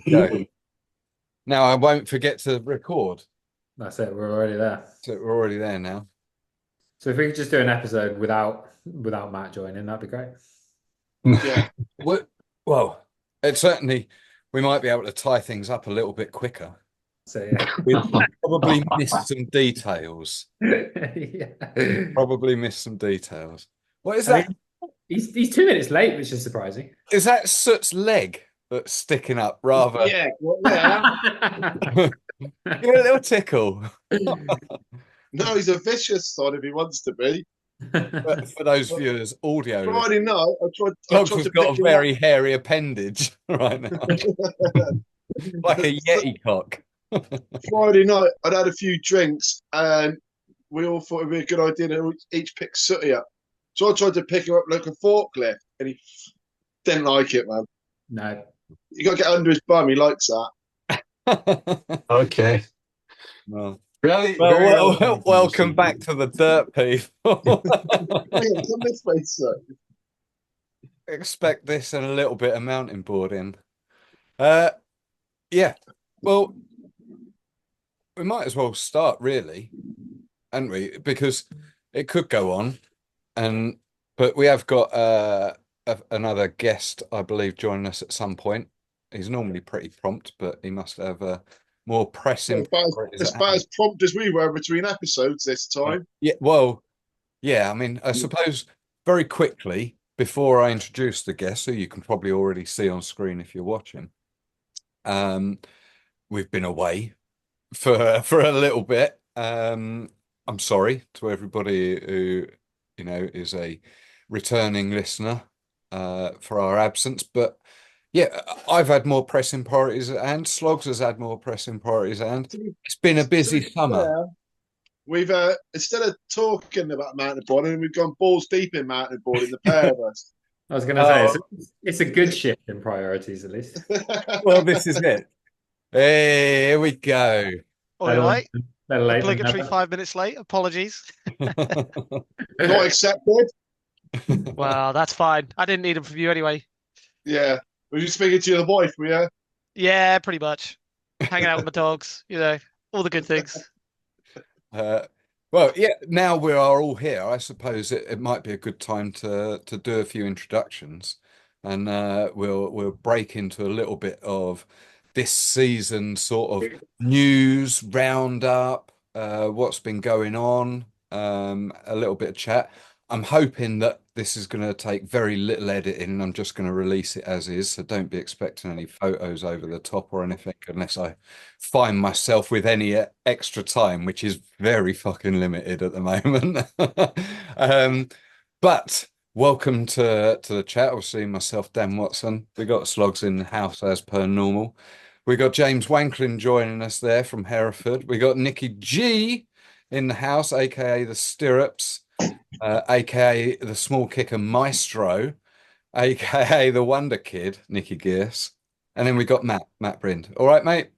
There we go. Now I won't forget to record. That's it. We're already there. So we're already there now. So if we could just do an episode without Matt joining, that'd be great. Yeah. Well, well, it certainly we might be able to tie things up a little bit quicker. So yeah. We've probably missed some details. Yeah. Probably missed some details. What is I that? mean, he's 2 minutes late, which is surprising. Is that Soot's leg that's sticking up rather? Yeah. Well, yeah. Give it a little tickle. No, he's a vicious sod if he wants to be. But for those But viewers, audio, Friday night, I Dogs tried has to got pick a him up. very hairy appendage right now, like a Yeti cock. Friday night, I'd had a few drinks, and we all thought it'd be a good idea to each pick Sooty up. So I tried to pick him up like a forklift, and he didn't like it, man. No. You got to get under his bum. He likes that. Okay. Well, Really? welcome back to the dirt, people. Yeah, come this way, sir. Expect this and a little bit of mountain boarding. Yeah. Well, we might as well start, really, hadn't we? Because it could go on, but we have got another guest, I believe, joining us at some point. He's normally pretty prompt, but he must have more pressing priorities As at about hand. as prompt as we were between episodes this time. Yeah, well, yeah, I mean, I suppose very quickly before I introduce the guest, who you can probably already see on screen if you're watching, we've been away for a little bit. I'm sorry to everybody who, is a returning listener for our absence, but yeah, I've had more pressing priorities and Slogs has had more pressing priorities and it's been a busy summer. Yeah. We've instead of talking about mountain boarding, we've gone balls deep in mountain boarding, the pair of us. I was going to say it's a good shift in priorities, at least. Well, this is it. Hey, here we go. All right. Better late than Obligatory never. 5 minutes late. Apologies. Not accepted. Well, that's fine. I didn't need them from you anyway. Yeah. Were you speaking to your wife, were you? Yeah, pretty much. Hanging out with my dogs, all the good things. Well, yeah, now we are all here. I suppose it might be a good time to do a few introductions, and we'll break into a little bit of this season sort of news roundup, what's been going on, a little bit of chat. I'm hoping that this is going to take very little editing. I'm just going to release it as is, so don't be expecting any photos over the top or anything unless I find myself with any extra time, which is very fucking limited at the moment. But welcome to the chat. Obviously, myself, Dan Watson. We got Slogs in the house as per normal. We got James Wanklyn joining us there from Hereford. We got Nicky G in the house, aka the Stirrups, aka the Small Kicker Maestro, aka the Wonder Kid, Nicky Geerse. And then we got MattBrind. All right, mate?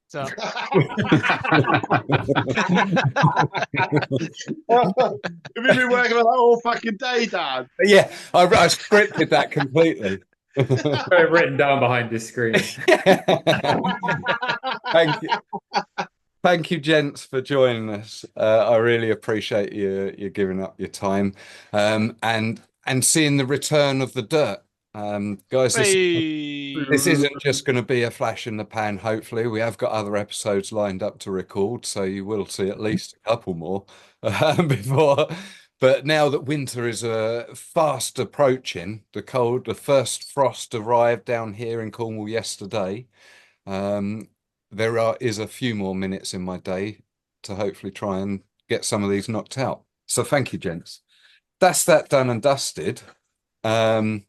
So, Have you been working on that all fucking day, Dad? Yeah, I scripted that completely. Got it written down behind this screen. Thank you. Thank you, gents, for joining us. I really appreciate you giving up your time and seeing the return of the dirt. Guys, this isn't just going to be a flash in the pan, hopefully. We have got other episodes lined up to record, so you will see at least a couple more before. But now that winter is fast approaching, the first frost arrived down here in Cornwall yesterday. Is a few more minutes in my day to hopefully try and get some of these knocked out. So thank you, gents. That's that done and dusted. As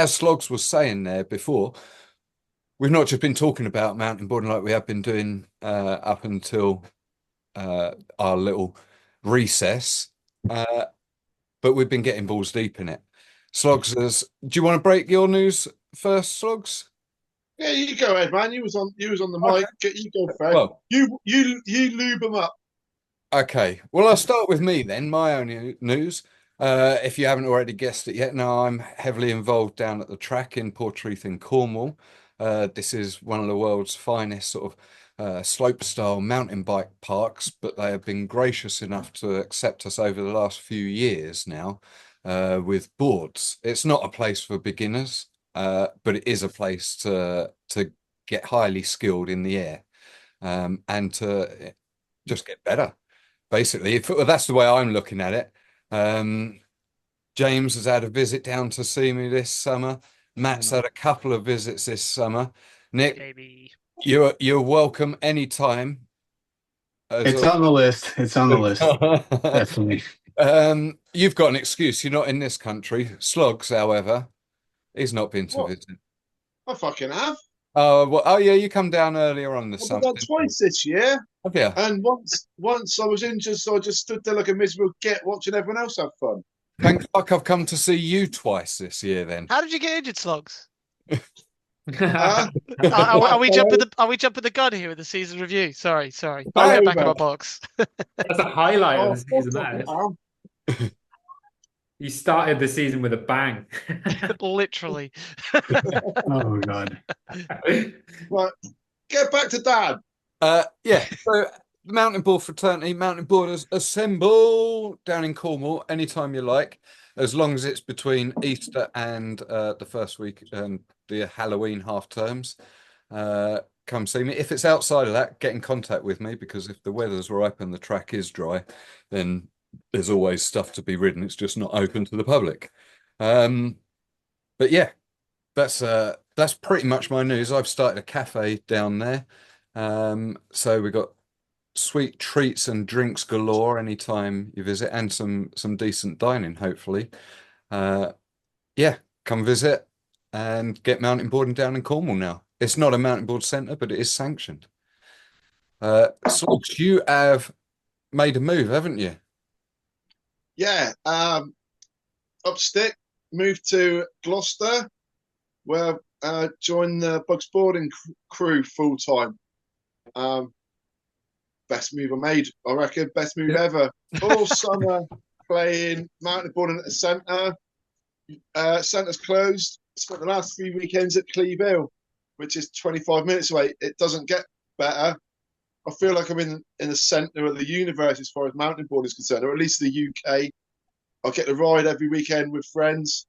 Slogs was saying there before, we've not just been talking about mountain boarding like we have been doing up until our little recess, but we've been getting balls deep in it. Slogs, do you want to break your news first, Slogs? Yeah, you go ahead, man. You was on the mic. You go first. Well, you lube them up. Okay. Well, I'll start with me then. My own news. If you haven't already guessed it yet, now I'm heavily involved down at the track in Portreath in Cornwall. This is one of the world's finest sort of slope style mountain bike parks, but they have been gracious enough to accept us over the last few years now with boards. It's not a place for beginners, but it is a place to get highly skilled in the air and to just get better. Basically, that's the way I'm looking at it. James has had a visit down to see me this summer. Matt's had a couple of visits this summer. Nick, Maybe. you're welcome anytime. It's on the list. It's on the list. Definitely. You've got an excuse. You're not in this country. Slogs, however, he's not been to What? visit. I fucking have. Oh, well, oh yeah, you come down earlier on this I've summer. done twice this year, Have you? and once I was injured, so I just stood there like a miserable git watching everyone else have fun. Thank fuck I've come to see you twice this year then. How did you get injured, Slogs? Huh? Are we jumping the gun here with the season review? Sorry. I'll get back in my box. That's a highlight Oh, of the season. That is. now. You started the season with a bang. Literally. Oh God. Right, get back to Dad. Yeah, so the Mountain Board fraternity, Mountain Boarders assemble down in Cornwall anytime you like, as long as it's between Easter and the first week and the Halloween half terms. Come see me. If it's outside of that, get in contact with me, because if the weather's ripe and the track is dry, then there's always stuff to be ridden. It's just not open to the public. But yeah, that's pretty much my news. I've started a cafe down there. So we've got sweet treats and drinks galore anytime you visit, and some decent dining, hopefully. Yeah, come visit and get mountain boarding down in Cornwall now. It's not a mountain board centre, but it is sanctioned. Slogs, you have made a move, haven't you? Yeah, up stick, moved to Gloucester, where joined the Bugs boarding crew full time. Best move I made, I reckon. Best move ever. All summer playing mountain boarding at the centre. Centre's closed. Spent the last 3 weekends at Cleve Hill, which is 25 minutes away. It doesn't get better. I feel like I'm in the centre of the universe as far as mountain boarding is concerned, or at least the UK. I get to ride every weekend with friends,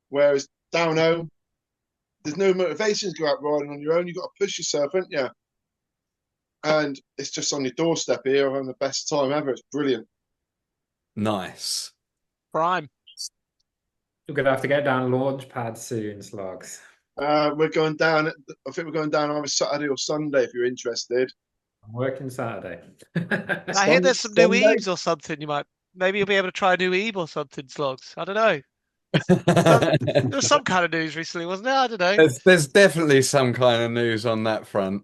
whereas down home, there's no motivation to go out riding on your own. You've got to push yourself, haven't you? And it's just on your doorstep here. I'm having the best time ever. It's brilliant. Nice. Prime. You're gonna have to get down launch pad soon, Slogs. We're going down. I think we're going down either Saturday or Sunday if you're interested. I'm working Saturday. I hear there's some new Sunday? Eves or something. Maybe you'll be able to try a new Eve or something, Slogs. I don't know. There was some kind of news recently, wasn't there? I don't know. There's definitely some kind of news on that front.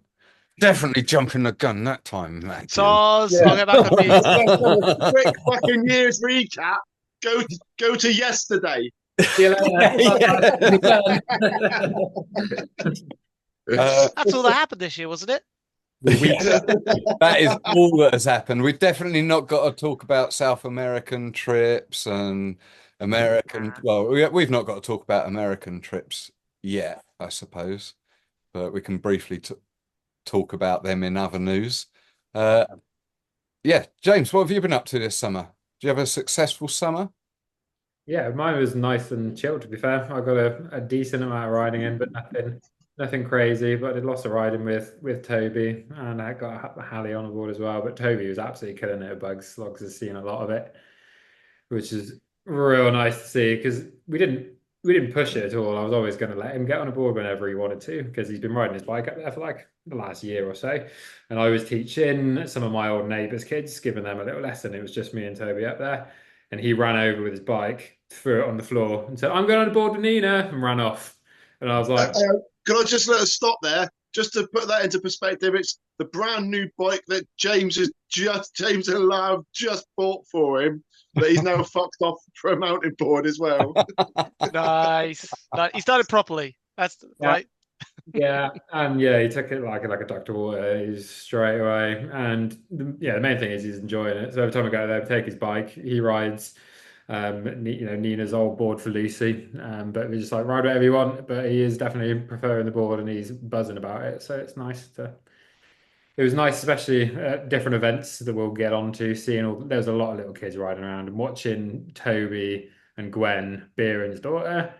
Definitely jumping the gun that time, man. Soz, Yeah. I'll get back on mute. Quick fucking year's recap. Go to yesterday. See you later. That's all that happened this year, wasn't it? That is all that has happened. We've definitely not got to talk about South American trips and American. Well, we've not got to talk about American trips yet, I suppose, but we can briefly talk about them in other news. Yeah, James, what have you been up to this summer? Do you have a successful summer? Yeah, mine was nice and chilled, to be fair. I got a decent amount of riding in, but nothing crazy. But I did lots of riding with Toby, and I got Hallie on board as well. But Toby was absolutely killing it at Bugs. Slogs has seen a lot of it, which is real nice to see, because we didn't push it at all. I was always going to let him get on a board whenever he wanted to, because he's been riding his bike up there for like the last year or so. And I was teaching some of my old neighbours' kids, giving them a little lesson. It was just me and Toby up there. And he ran over with his bike, threw it on the floor, and said, "I'm going on a board with Nina," and ran off. And I was like, Can I just let us stop there? Just to put that into perspective, it's the brand new bike that James and Lau have just bought for him, that he's now fucked off for a mountain board as well. Nice. He's done it properly. That's right. yeah, and yeah, he took it like a duck to water. He's straight away, and the main thing is he's enjoying it. So every time I go there, I take his bike, he rides, Nina's old board for Lucy. But we're just like, ride whatever you want. But he is definitely preferring the board and he's buzzing about it. So it's nice to. It was nice, especially at different events that we'll get onto, seeing there's a lot of little kids riding around and watching Toby and Gwen, Beerin's daughter,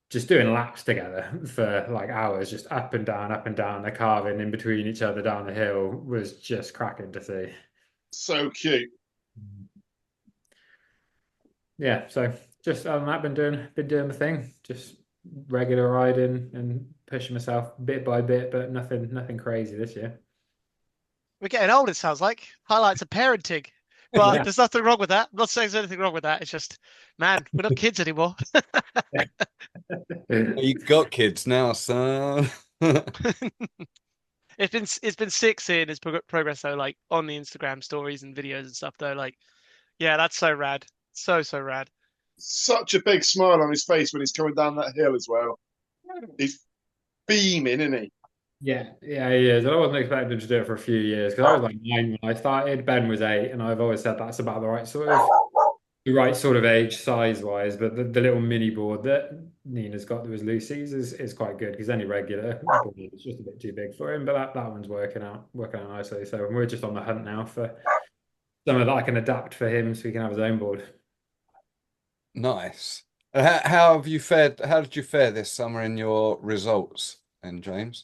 just doing laps together for like hours, just up and down, up and down. They're carving in between each other down the hill was just cracking to see. So cute. Yeah, so just other than that, been doing the thing, just regular riding and pushing myself bit by bit, but nothing crazy this year. We're getting old, it sounds like. Highlights of parenting. But Yeah. there's nothing wrong with that. I'm not saying there's anything wrong with that. It's just, man, we're not kids anymore. You got kids now, son. It's been sick seeing his progress though, like on the Instagram stories and videos and stuff though. Like, yeah, that's so rad. So rad. Such a big smile on his face when he's coming down that hill as well. He's beaming, isn't he? Yeah, he is. I wasn't expecting him to do it for a few years because I was like 9 when I started. Ben was 8, and I've always said that's about the right sort of age size wise. But the little mini board that Nina's got that was Lucy's is quite good because any regular board is just a bit too big for him. But that one's working out nicely. So we're just on the hunt now for something that I can adapt for him so he can have his own board. Nice. How have you fared? How did you fare this summer in your results, and James?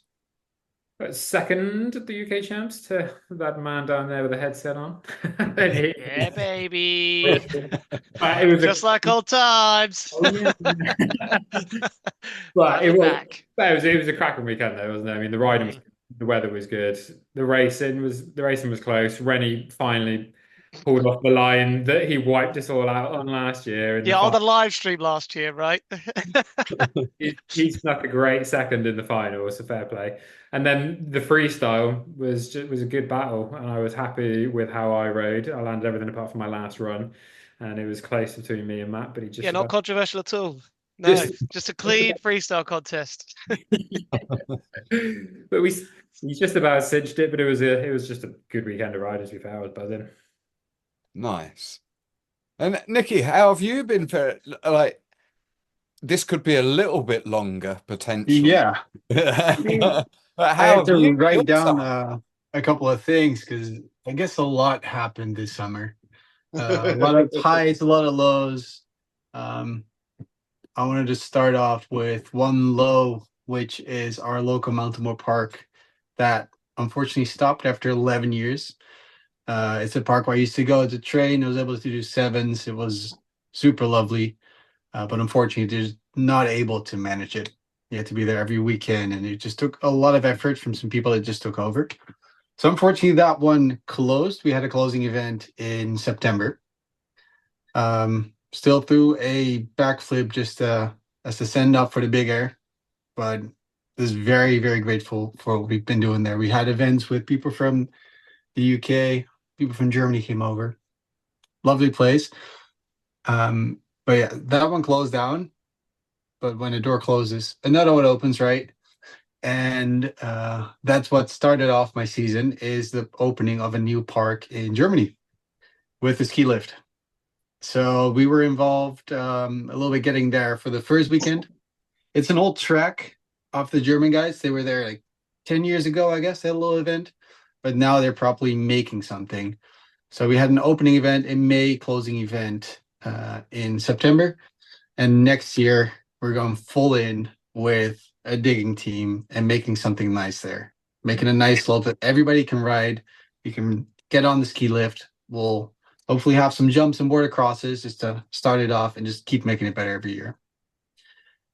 But second at the UK champs to that man down there with the headset on. Yeah, baby. It was Just like old times. Oh, yeah. But it was a cracking weekend though, wasn't it? I mean, the weather was good. The racing was close. Rennie finally pulled off the line that he wiped us all out on last year. Yeah, on the live stream last year, right? He snuck a great second in the final, so fair play. And then the freestyle was a good battle, and I was happy with how I rode. I landed everything apart from my last run, and it was close between me and Matt. But he just not controversial at all. No, just a clean freestyle contest. But he just about cinched it. But it was just a good weekend of riding. To be fair, I was buzzing. Nice. And Nicky, how have you been for like this could be a little bit longer potentially. Yeah. But I how had have you to write your down summer? a couple of things because I guess a lot happened this summer. A lot of highs, a lot of lows. I wanted to start off with one low, which is our local Mountainboard park that unfortunately stopped after 11 years. It's a park where I used to go to train. I was able to do sevens. It was super lovely. But unfortunately, they're not able to manage it. You had to be there every weekend, and it just took a lot of effort from some people that just took over. So unfortunately, that one closed. We had a closing event in September. Still threw a backflip just as a send up for the big air, but was very, very grateful for what we've been doing there. We had events with people from the UK, people from Germany came over. Lovely place. But yeah, that one closed down. But when a door closes, another one opens, right? And that's what started off my season is the opening of a new park in Germany with a ski lift. So we were involved a little bit getting there for the first weekend. It's an old track of the German guys. They were there like 10 years ago, I guess, they had a little event. But now they're probably making something. So we had an opening event in May, closing event in September. And next year, we're going full in with a digging team and making something nice there. Making a nice slope that everybody can ride. You can get on the ski lift. We'll hopefully have some jumps and border crosses just to start it off and just keep making it better every year.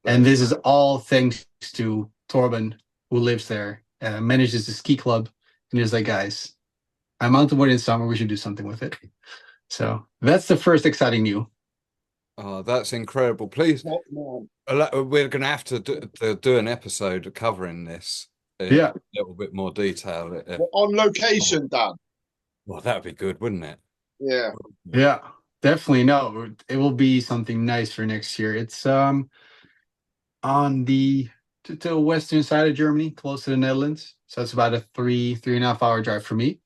And this is all thanks to Torben, who lives there, manages the ski club. And he's like, guys, I'm Mountainboard in summer. We should do something with it. So that's the first exciting news. Oh, that's incredible. Please, we're going to have to do an episode covering this in a little bit more detail. On location, Dan. Well, that would be good, wouldn't it? Yeah. Yeah, definitely. No, it will be something nice for next year. It's on the to the western side of Germany, close to the Netherlands. So it's about a 3.5 hour drive for me.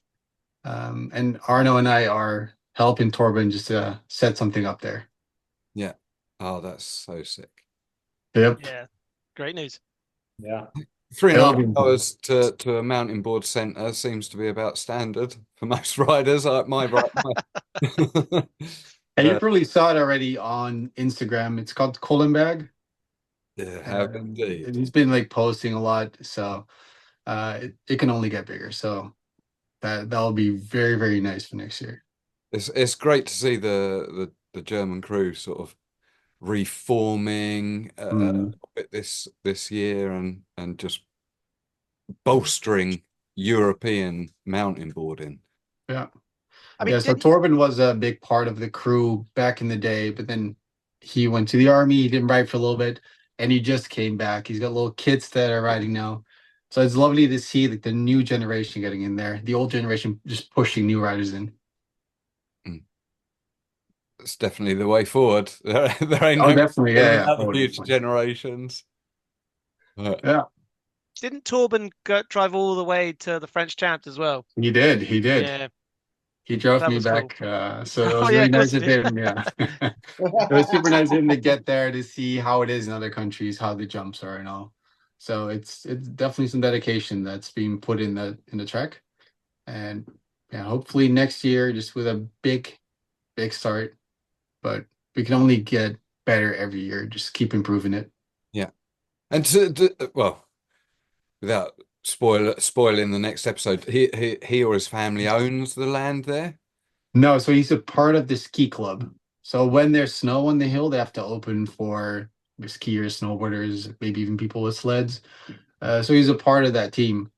And Arno and I are helping Torben just to set something up there. Yeah. Oh, that's so sick. Yep. Yeah, great news. Yeah. Three and a It'll half be fun. hours to a mountain board centre seems to be about standard for most riders. Like my right. And you probably saw it already on Instagram. It's called Bag. Yeah, have indeed. He's been like posting a lot, so it can only get bigger. So that'll be very, very nice for next year. It's great to see the German crew sort of reforming a bit this year and just bolstering European mountain boarding. Yeah. I mean, Yeah, so didn't Torben was a big part of the crew back in the day, but then he went to the army, he didn't ride for a little bit, and he just came back. He's got little kids that are riding now. So it's lovely to see like the new generation getting in there, the old generation just pushing new riders in. It's definitely the way forward. There ain't Oh, no definitely. Yeah, other totally. future generations. But Yeah, didn't Torben drive all the way to the French champs as well? he did. He did. Yeah, He drove that me was cool. back. So it Oh was yeah, really of course nice he of did. him. Yeah. It was super nice of him to get there to see how it is in other countries, how the jumps are and all. So it's definitely some dedication that's being put in the track. And yeah, hopefully next year just with a big start. But we can only get better every year. Just keep improving it. yeah, and well, without spoiling the next episode, he or his family owns the land there. No, so he's a part of the ski club. So when there's snow on the hill, they have to open for the skiers, snowboarders, maybe even people with sleds. So he's a part of that team,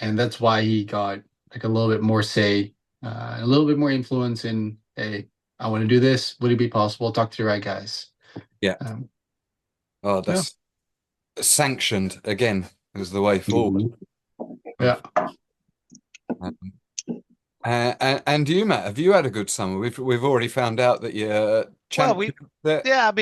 and that's why he got like a little bit more say, a little bit more influence in, hey, I want to do this. Would it be possible? Talk to the right guys. Yeah. Um, Oh, yeah. that's sanctioned again as the way forward. Yeah. Um, and you, Matt, have you had a good summer? We've already found out that you're Well, champion there. yeah, I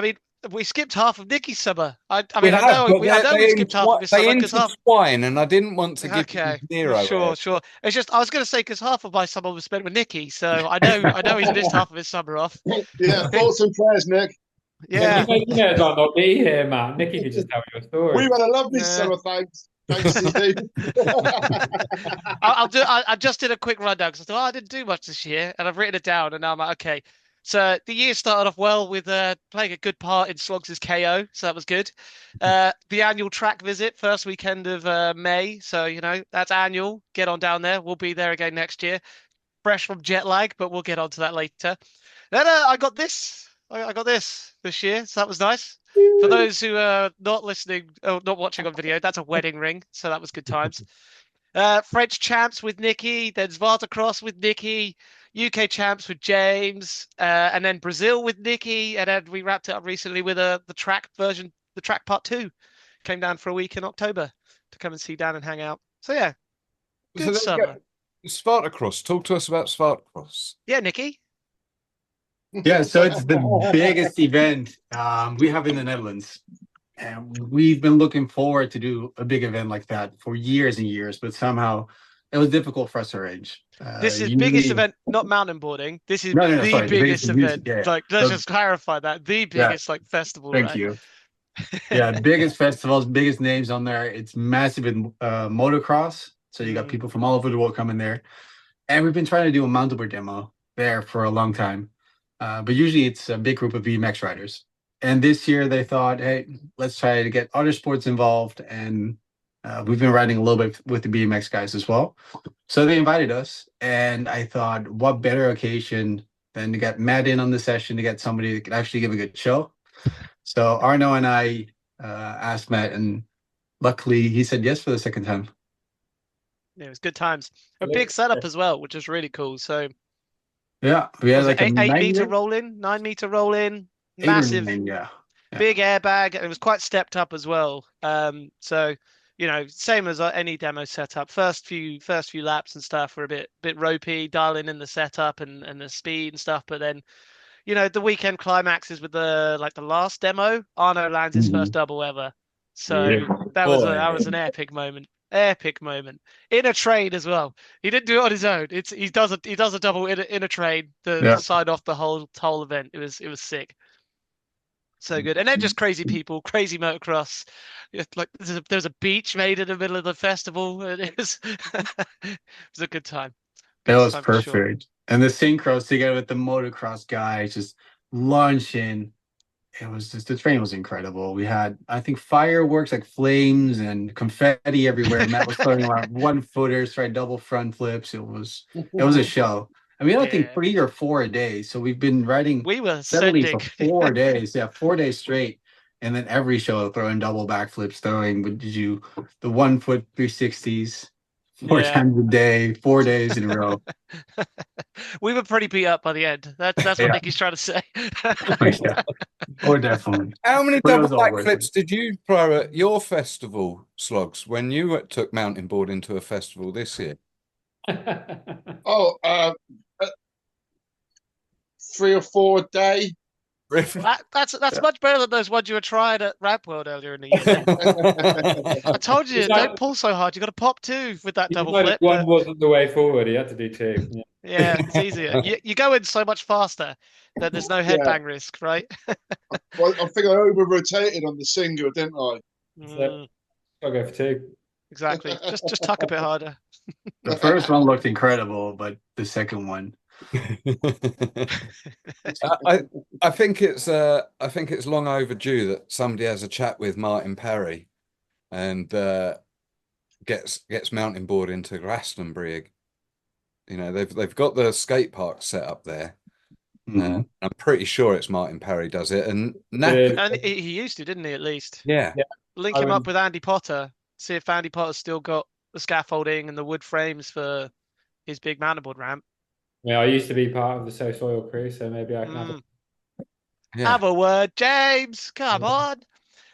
mean, we skipped half of Nicky's summer. I We mean, have, but I know we skipped half of his they summer because half. intertwine, and I didn't want to give you Okay, zero sure, here. sure. It's just I was going to say because half of my summer was spent with Nicky, so I know he's missed half of his summer off. Yeah, thoughts and prayers, Nick. Yeah, You may as well not be here, Matt. Nicky can just tell your story. We've had a lovely Yeah. summer, thanks. Thanks, CD. I'll do. I just did a quick rundown because I thought I didn't do much this year, and I've written it down, and now I'm like, okay. So the year started off well with playing a good part in Slogs' KO, so that was good. The annual track visit, first weekend of May, so you know that's annual. Get on down there. We'll be there again next year. Fresh from jet lag, but we'll get onto that later. Then I got this. I got this year, so that was nice. For those who are not listening, or not watching on video, that's a wedding ring, so that was good times. French champs with Nicky, then Cross with Nicky, UK champs with James, and then Brazil with Nicky, and then we wrapped it up recently with the track version, the track part 2. Came down for a week in October to come and see Dan and hang out. So yeah, So good there you summer. go. Spartacross. Talk to us about Spartacross. Yeah, Nicky. Yeah, so it's the biggest event we have in the Netherlands. And we've been looking forward to do a big event like that for years and years, but somehow it was difficult for us to arrange. This is Usually- biggest event, not mountain boarding. This is No, the sorry, the biggest music, event. yeah. Like, let's So- just clarify that. The biggest like festival, Thank right? you. Yeah, biggest festivals, biggest names on there. It's massive in motocross. So you got people from all over the world coming there. And we've been trying to do a Mountainboard demo there for a long time. But usually it's a big group of BMX riders. And this year they thought, hey, let's try to get other sports involved. And we've been riding a little bit with the BMX guys as well. So they invited us. And I thought, what better occasion than to get Matt in on the session to get somebody that could actually give a good show. So Arno and I asked Matt, and luckily he said yes for the second time. Yeah, it was good times. A big setup as well, which was really cool. So Yeah, we had was like it a 8 meter roll in, 9 meter roll in, 8 or massive, 9, yeah. big airbag, and it was quite stepped up as well. So you know, same as any demo setup. First few laps and stuff were a bit ropey, dialing in the setup and the speed and stuff. But then, you know, the weekend climaxes with the last demo. Arno lands his first double ever. So Yeah. that was an epic moment. Epic moment in a train as well. He didn't do it on his own. He does a double in a train to sign off the whole event. It was sick. So good. And then just crazy people, crazy motocross. Like there's a beach made in the middle of the festival. And it was it was a good time. That Good was time for sure. perfect. And the synchros together with the motocross guys just launching. It was just, the train was incredible. We had, I think, fireworks like flames and confetti everywhere. Matt was throwing around one footers, tried double front flips. It was a show. I mean, I think Yeah. 3 or 4 a day. So we've been riding We were steadily for sending 4 days. Yeah, 4 days straight. And then every show throwing double backflips, the 1 foot 360s four Yeah. times a day, 4 days in a row. We were pretty beat up by the end. That's what Yeah. Nicky's trying to say. Yeah. Oh, definitely. How many But it double was all worth it. backflips did you throw at your festival, Slogs, when you took mountain board into a festival this year? Oh, 3 or 4 a day. That's Yeah. much better than those ones you were trying at Ramp World earlier in the year. I told you, don't pull so hard. You got to pop two with that He double decided flip. one wasn't the way forward. He had to do two. Yeah. Yeah, it's easier. You go in so much faster that there's no Yeah. headbang risk, right? Well, I think I over rotated on the single, didn't I? Mm, I'll go for two. exactly. Just tuck a bit harder. The first one looked incredible, but the second one, I think it's long overdue that somebody has a chat with Martin Parry and gets mountain board into Glastonbury. You know, they've got the skate park set up there. Mhm. I'm pretty sure it's Martin Parry does it. And And he used to, didn't he, at least? yeah. Link him up with Andy Potter. See if Andy Potter's still got the scaffolding and the wood frames for his big mountain board ramp. Yeah, I used to be part of the So Soil crew, so maybe I can have Yeah. Have a word, James. Come on.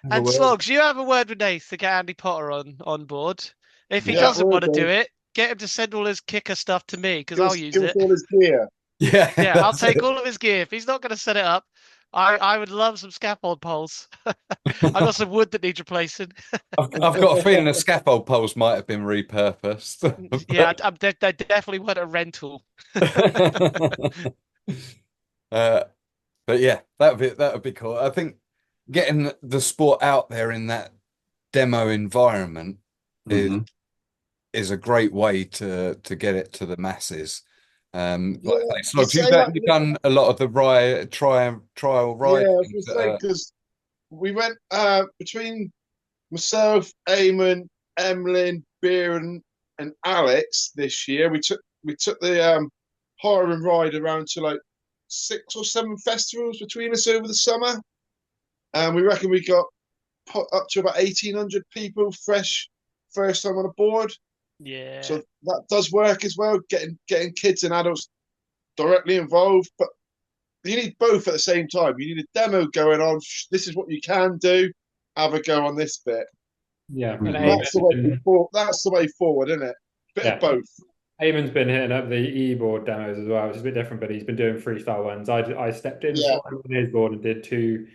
Have a And word. Slogs, you have a word with Nath to get Andy Potter on board. If he Yeah, doesn't will want to do. do it, get him to send all his kicker stuff to me because Give I'll us, use give us it. all his gear. Yeah. Yeah, I'll that's take it. all of his gear. If he's not going to set it up, I would love some scaffold poles. I got some wood that needs replacing. I've got a feeling the scaffold poles might have been repurposed. Yeah, they definitely weren't a rental. But yeah, that would be cool. I think getting the sport out there in that demo environment Mhm. is a great way to get it to the masses. Like Yeah, I say, you Slogs, say that. you've done a lot of the trial Yeah, ride I was things going to say, because we went between myself, Eamon, Emlyn, Beeren, and Alex this year. We took the hire and ride around to like 6 or 7 festivals between us over the summer, and we reckon we got put up to about 1,800 people fresh first time on a board. Yeah. So that does work as well, getting kids and adults directly involved. But you need both at the same time. You need a demo going on. This is what you can do. Have a go on this bit. Yeah, and Mhm. That's the way forward. That's the way forward, isn't it? Bit of both. Eamon's been hitting up the e-board demos as well, which is a bit different, but he's been doing freestyle ones. I stepped in Yeah. for him on his board and did 2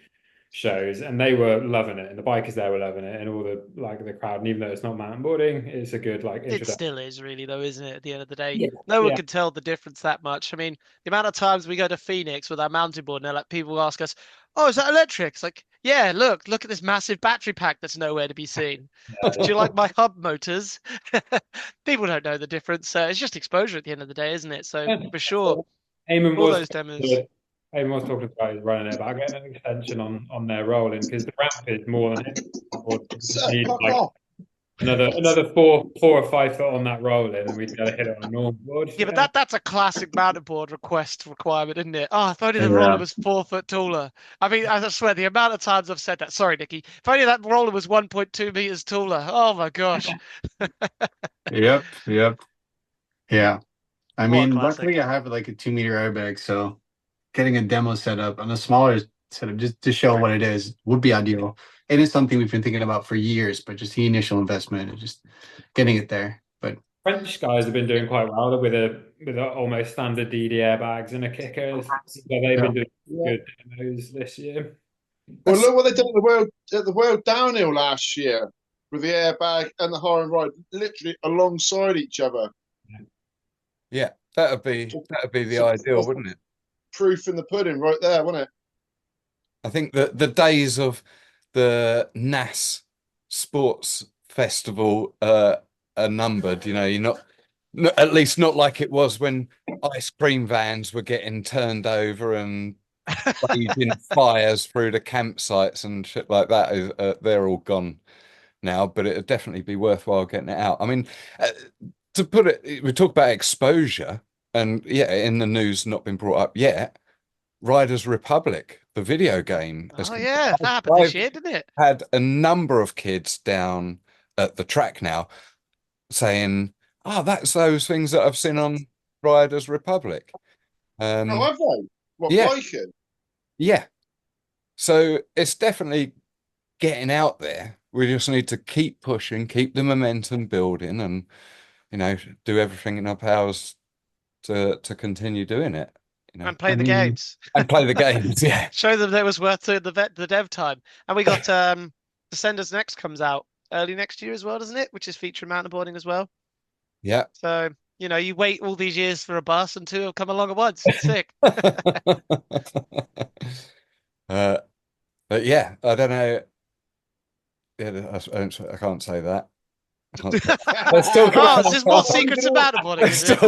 shows, and they were loving it, and the bikers there were loving it, and all the crowd. And even though it's not mountain boarding, it's a good It introduction. still is really though, isn't it? At the end of the day, Yeah, no one yeah. can tell the difference that much. I mean, the amount of times we go to Phoenix with our mountain board, and they're like, people ask us, "Oh, is that electric?" It's like, yeah, look at this massive battery pack that's nowhere to be seen. Do you like my hub motors? People don't know the difference. It's just exposure at the end of the day, isn't it? So for sure, Eamon all was those demos. Eamon was talking about his running it, but I get an extension on their rolling because the ramp is more than it. So, Need fuck like off. another 4 or 5 foot on that rolling, and we'd be able to hit it on a normal board. Yeah, but that's a classic mountain board requirement, isn't it? Oh, if only the Yeah. roller was 4 foot taller. I mean, I swear, the amount of times I've said that. Sorry, Nicky. If only that roller was 1.2 meters taller. Oh my gosh. Yep. Yeah. I What a mean, classic. luckily I have like a 2 meter airbag, so getting a demo set up on a smaller setup just to show what it is would be ideal. It is something we've been thinking about for years, but just the initial investment and just getting it there. But French guys have been doing quite well with a almost standard DD airbags and a kicker. So they've been doing good demos this year. Well, look what they did at the world downhill last year with the airbag and the hire and ride, literally alongside each other. Yeah, that'd be the ideal, wouldn't it? Proof in the pudding, right there, wasn't it? I think that the days of the NAS Sports Festival are numbered. You're not, at least not like it was when ice cream vans were getting turned over and raging fires through the campsites and shit like that. They're all gone now, but it'd definitely be worthwhile getting it out. I mean, uh, to put it, we talk about exposure, and yeah, in the news, not been brought up yet. Riders Republic, the video game, has Oh yeah, that happened this I've year, didn't it? had a number of kids down at the track now saying, "Oh, that's those things that I've seen on Riders Republic." Oh, Um, have they? What, yeah, biking? yeah. So it's definitely getting out there. We just need to keep pushing, keep the momentum building, and do everything in our powers to continue doing it. And play I the mean, games. And play the games. Yeah, Show them that it was worth doing the dev time. And we got Descenders Next comes out early next year as well, doesn't it? Which is featuring mountain boarding as well. yeah. So, you wait all these years for a bus and two have come along at once. It's sick. uh, but yeah, I don't know. Yeah, I can't say that. Let's talk Oh, about is this more secrets of mountain boarding, is it?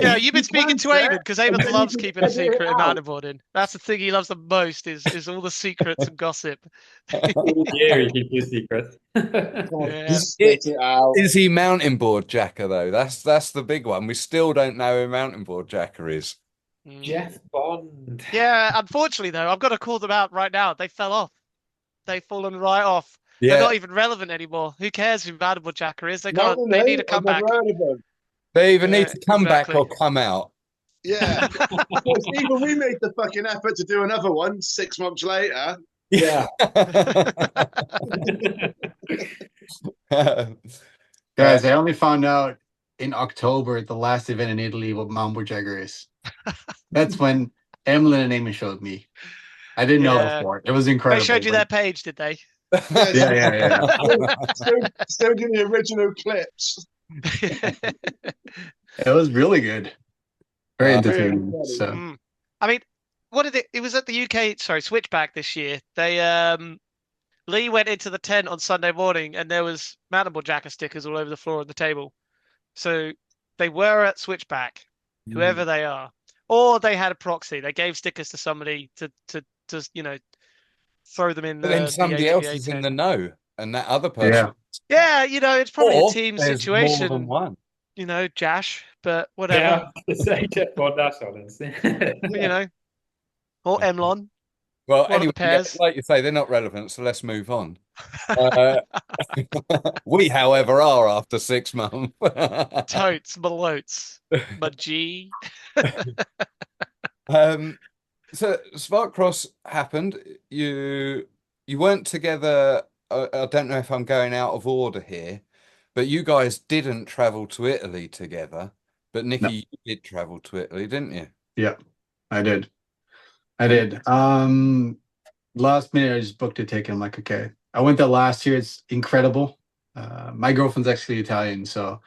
Yeah, you've been speaking to Eamon because Eamon loves keeping a secret in mountain boarding. That's the thing he loves the most is all the secrets and gossip. All year you keep your secret. Yeah. Spit it out. Is he mountain board jacker though? That's the big one. We still don't know who mountain board jacker is. Jeff Bond. Yeah, unfortunately though, I've got to call them out right now. They fell off. They've fallen right off. They're Yeah, not even relevant anymore. Who cares who Mountainboard Jacker is? They No, can't. They need a I've never comeback. heard of them. they either need Yeah, to come back exactly. or come out. Yeah. Even we made the fucking effort to do another one 6 months later. Yeah. guys, I only found out in October at the last event in Italy what Mountainboard Jagger is. That's when Emily and Amy showed me. I didn't know Yeah. before. It was They incredible. showed you their page, did they? Yes. Yeah. Still doing the original clips. It was really good. Very entertaining. Really. So I mean, what did it was at the UK, Switchback this year. They Lee went into the tent on Sunday morning and there was Mountainboard Jacker stickers all over the floor on the table. So they were at Switchback, whoever they are. Or they had a proxy. They gave stickers to somebody to throw them in But then the somebody else AWA is in tent. the know, and that other person. Yeah, it's probably Or a team there's situation, more than one. Jash, but whatever. Yeah, to say Jeff Bond, that's honest. Or Emlon. Well, One of the anyway, pairs. like you say, they're not relevant, so let's move on. We, however, are after 6 months. Totes, malotes, my G. So Spark Cross happened. You weren't together. I don't know if I'm going out of order here, but you guys didn't travel to Italy together. But Nicky, No. you did travel to Italy, didn't you? yeah, I did. Last minute I just booked a ticket. I'm like, okay. I went there last year. It's incredible. My girlfriend's actually Italian, so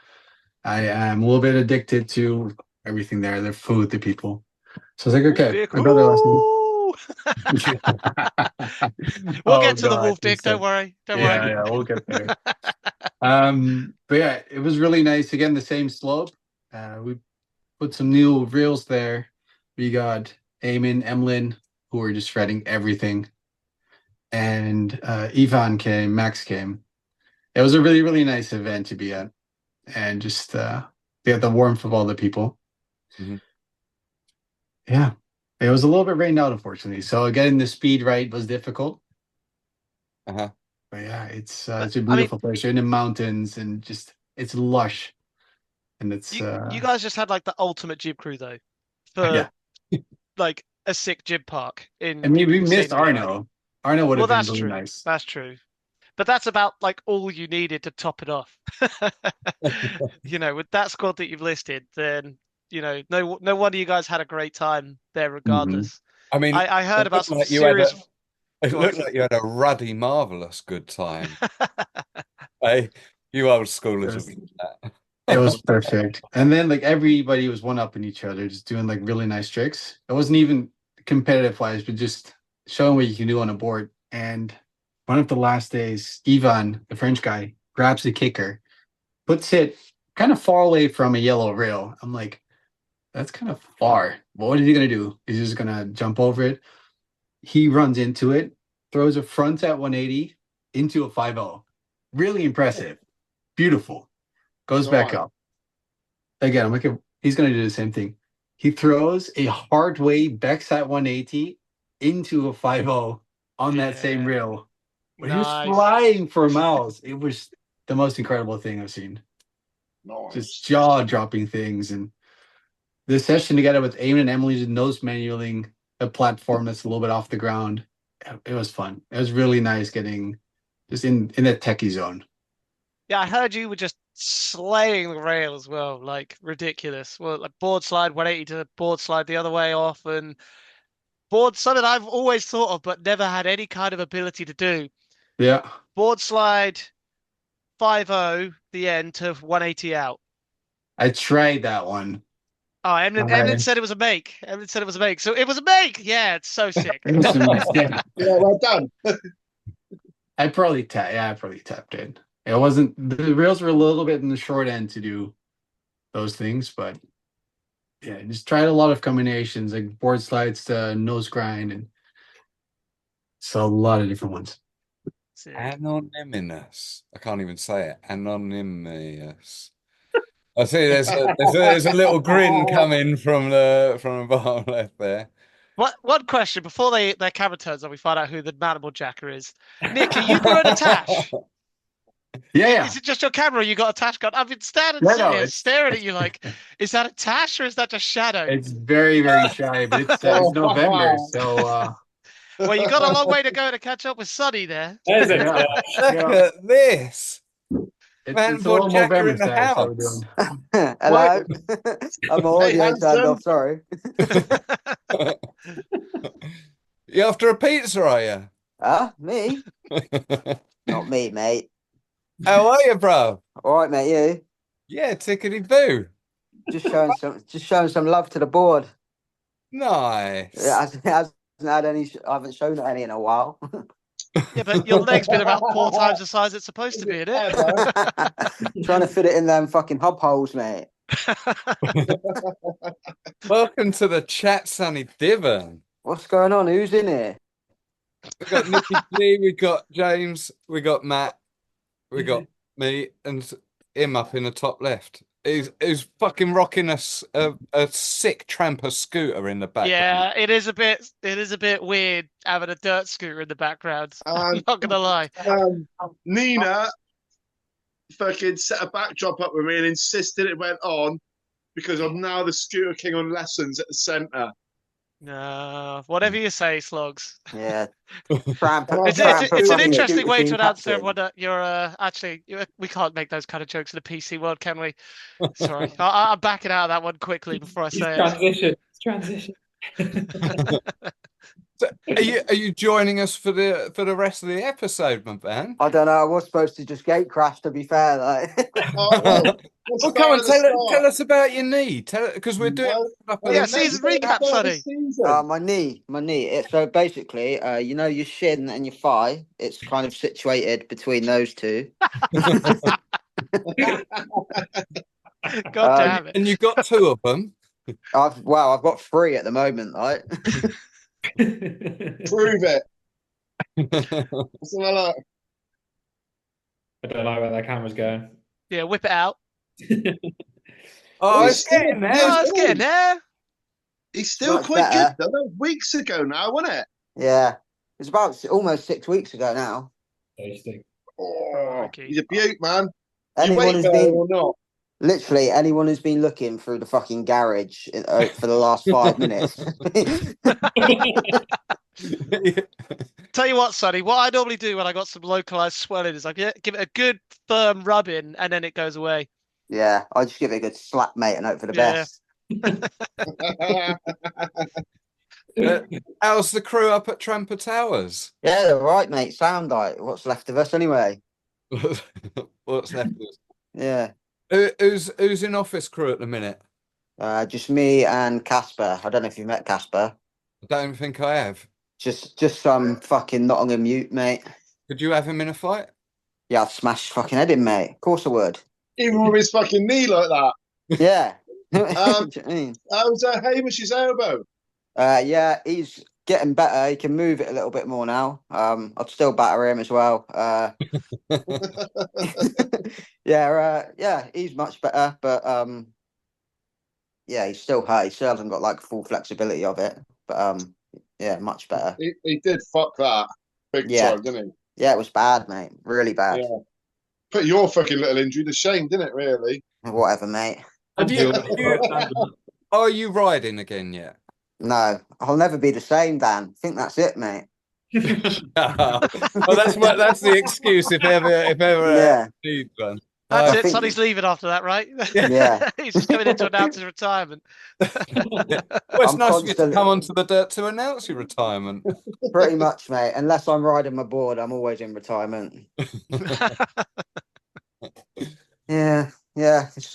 I am a little bit addicted to everything there, their food, the people. So I was like, okay, I go there last minute. We'll get to the wolf dick, don't worry. Don't worry. Yeah, we'll get there. But yeah, it was really nice. Again, the same slope. We put some new reels there. We got Eamon, Emlyn, who were just shredding everything. And Ivan came, Max came. It was a really, really nice event to be at. And just we had the warmth of all the people. Mhm. Yeah. It was a little bit rained out, unfortunately. So getting the speed right was difficult. Uh-huh. But yeah, it's a beautiful place. You're in the mountains and just it's lush. And it's You guys just had like the ultimate jib crew though, for like a sick jib park in. I mean, we in missed scenery, Arno. Arno would have been that's really true. nice. That's true. But that's about like all you needed to top it off. With that squad that you've listed, then no wonder you guys had a great time there regardless. I mean, I heard it about looked some like you had serious. It Go on. looked like you had a ruddy, marvelous good time. Hey, you old schoolers have been that. It was perfect. And then like everybody was one upping each other, just doing like really nice tricks. It wasn't even competitive wise, but just showing what you can do on a board. And one of the last days, Ivan, the French guy, grabs the kicker, puts it kind of far away from a yellow rail. I'm like, that's kind of far. What is he gonna do? He's just gonna jump over it. He runs into it, throws a front at 180 into a 5-0. Really impressive. Beautiful. Goes back up. Again, I'm like, he's gonna do the same thing. He throws a hard way backside 180 into a 5-0 on that same rail. But he was flying for miles. It was the most incredible thing I've seen. Nice. Just jaw-dropping things. And the session together with Eamon and Emily did nose manualing a platform that's a little bit off the ground. It was fun. It was really nice getting just in that techie zone. Yeah, I heard you were just slaying the rail as well, like ridiculous. Well, like board slide 180 to board slide the other way off, and board something I've always thought of but never had any kind of ability to do. Yeah. Board slide 5-0 the end to 180 out. I tried that one. Oh, Emlyn said it was a make. Emlyn said it was a make. So it was a make. Yeah, it's so sick. Yeah, well done. I probably tapped in. It wasn't, the rails were a little bit in the short end to do those things, but yeah, just tried a lot of combinations like board slides to nose grind, and so a lot of different ones. Anonymous. I can't even say it. Anonymous. I see there's a little grin coming from the bottom left there. One question before their camera turns on, we find out who the Mountainboard Jacker is. Nick, are you growing a tash? Yeah. Is it just your camera? You got a tash gun? I've been staring at you like, is that a tash or is that just shadow? It's very, very shy, but it's November, so well, you got a long way to go to catch up with Sonnie there. Look at this. Mountainboard Jacker in the house. Hello. I'm audio turned off, sorry. You after a pizza, are you? Me? Not me, mate. How are you, bro? All right, mate, you? Yeah, tickety boo. Just showing some love to the board. Nice. It hasn't had any, I haven't shown it any in a while. Yeah, but your leg's been about 4 times the size it's supposed to be, isn't it? Trying to fit it in them fucking hub holes, mate. Welcome to the chat, Sonnie Dibben. What's going on? Who's in here? We've got Nicky G, we got James, we got Matt, we got me, and him up in the top left. He's fucking rocking a sick tramper scooter in the background. Yeah, it is a bit weird having a dirt scooter in the background. I'm not gonna lie. Nina fucking set a backdrop up with me and insisted it went on because I'm now the scooter king on lessons at the centre. No, whatever you say, Slogs. Yeah. It's an interesting way to announce to everyone that you're actually, we can't make those kind of jokes in the PC world, can we? Sorry, I'm backing out of that one quickly before I say it. Transition. So are you joining us for the rest of the episode, my man? I don't know. I was supposed to just gate crash. To be fair, like. Well, come on, tell us about your knee. Because we're doing. Season recap, Sonnie. My knee. So basically, you know, your shin and your thigh. It's kind of situated between those two. God damn it! And you got 2 of them. I've got 3 at the moment, right? Prove it. What's that like? I don't like where that camera's going. Yeah, whip it out. It's getting there. It's getting there. He's still Much quite better. good, though. Weeks ago now, wasn't it? Yeah, it's about almost 6 weeks ago now. Tasty. Oh, Okay. he's a beaut, man. Anyone who's or been not? literally anyone who's been looking through the fucking garage for the last 5 minutes. Tell you what, Sonnie, what I normally do when I got some localized swelling is I give it a good firm rub in and then it goes away. Yeah, I just give it a good slap, mate, and hope for the best. How's the crew up at Tramper Towers? Yeah, they're right, mate. Sound like what's left of us anyway. What's left of us? Yeah. Who's in office crew at the minute? Just me and Casper. I don't know if you've met Casper. I don't think I have. Just some fucking Nottingham Mute, mate. Could you have him in a fight? Yeah, I'd smash his fucking head in, mate. Of course I would. Even with his fucking knee like that. Yeah. Do you know what I mean? How's Hamish's elbow? Yeah, he's getting better. He can move it a little bit more now. I'd still batter him as well. Yeah, he's much better, but yeah, he's still hurt. He still hasn't got like full flexibility of it, but yeah, much better. He did fuck that big Yeah. time, didn't Yeah, it was bad, mate. Really bad. he? Yeah. Put your fucking little injury to shame, didn't it, really? Whatever, mate. Are you riding again yet? No, I'll never be the same, Dan. I think that's it, mate. Well, that's the excuse if ever Yeah. need one. That's I it. think- Sonny's leaving after that, right? Yeah. He's just coming in to announce his retirement. Well, it's I'm nice of you to constantly- come onto the dirt to announce your retirement. Pretty much, mate. Unless I'm riding my board, I'm always in retirement. Yeah, it's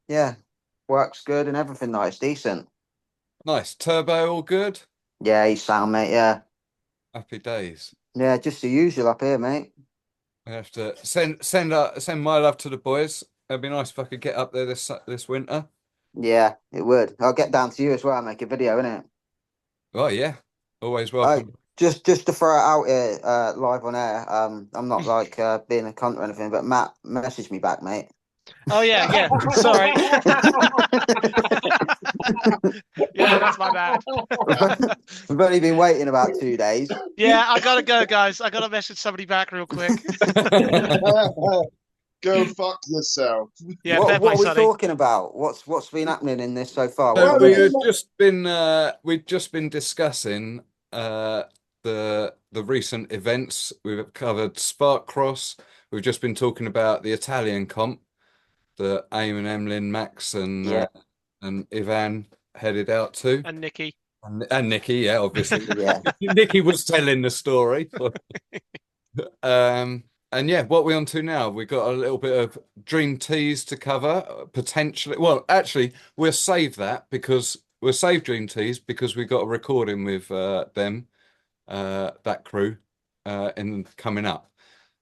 yeah, works good and everything. Nice, decent. Nice. Turbo, all good? Yeah, he's sound, mate. Yeah, Happy days. yeah, just the usual up here, mate. I have to send my love to the boys. It'd be nice if I could get up there this winter. Yeah, it would. I'll get down to you as well and make a video, innit? Oh yeah, always welcome. Just to throw it out here, live on air. I'm not like being a cunt or anything, but Matt messaged me back, mate. Oh yeah. Sorry. Yeah, that's my bad. We've only been waiting about 2 days. Yeah, I gotta go, guys. I gotta message somebody back real quick. Go fuck yourself. Yeah, what fair what play, are we Sonny. talking about? What's been happening in this so far? So What we- we've just been discussing the recent events. We've covered Spark Cross. We've just been talking about the Italian comp that Eamon, Emlyn, Max, and Yeah. and Ivan headed out to, And Nicky. and Nicky, yeah, obviously. Yeah. Nicky was telling the story. And yeah, what we're on to now, we've got a little bit of Dream Teas to cover, potentially. Well, actually, we'll save Dream Teas because we got a recording with them, that crew, in coming up.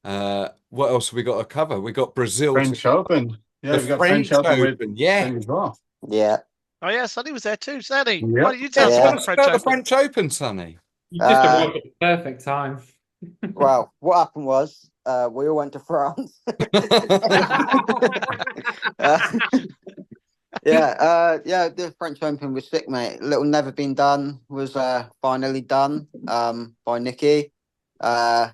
What else have we got to cover? We got Brazil, French Open. Yeah, the we got French French Open with Open, yeah. them as well. Yeah. Oh yeah, Sonny was there too. Sonny, Yep. why don't you tell us Yeah. about the French About the Open? French Open, Sonny. You just arrived at the perfect time. Well, what happened was we all went to France. Yeah, the French Open was sick, mate. Little never been done was finally done by Nicky. And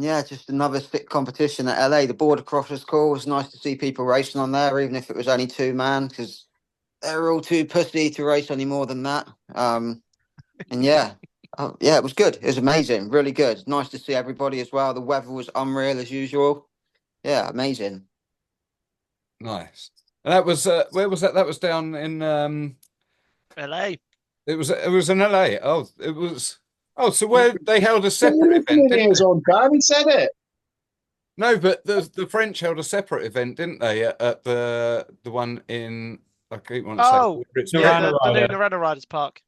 yeah, just another sick competition at LA. The border cross was cool. It was nice to see people racing on there, even if it was only 2-man, because they were all too pussy to race any more than that. And yeah. Yeah, it was good. It was amazing. Really good. Nice to see everybody as well. The weather was unreal as usual. Yeah, amazing. Nice. And that was where was that? That was down in LA. it was in LA. Oh, it was so where they held a separate event, didn't Ears they? on, Dan. He said it. No, but the French held a separate event, didn't they? At the one in I keep wanting to say Oh, it's Yeah, Narana the new Rider. Narana Riders Park.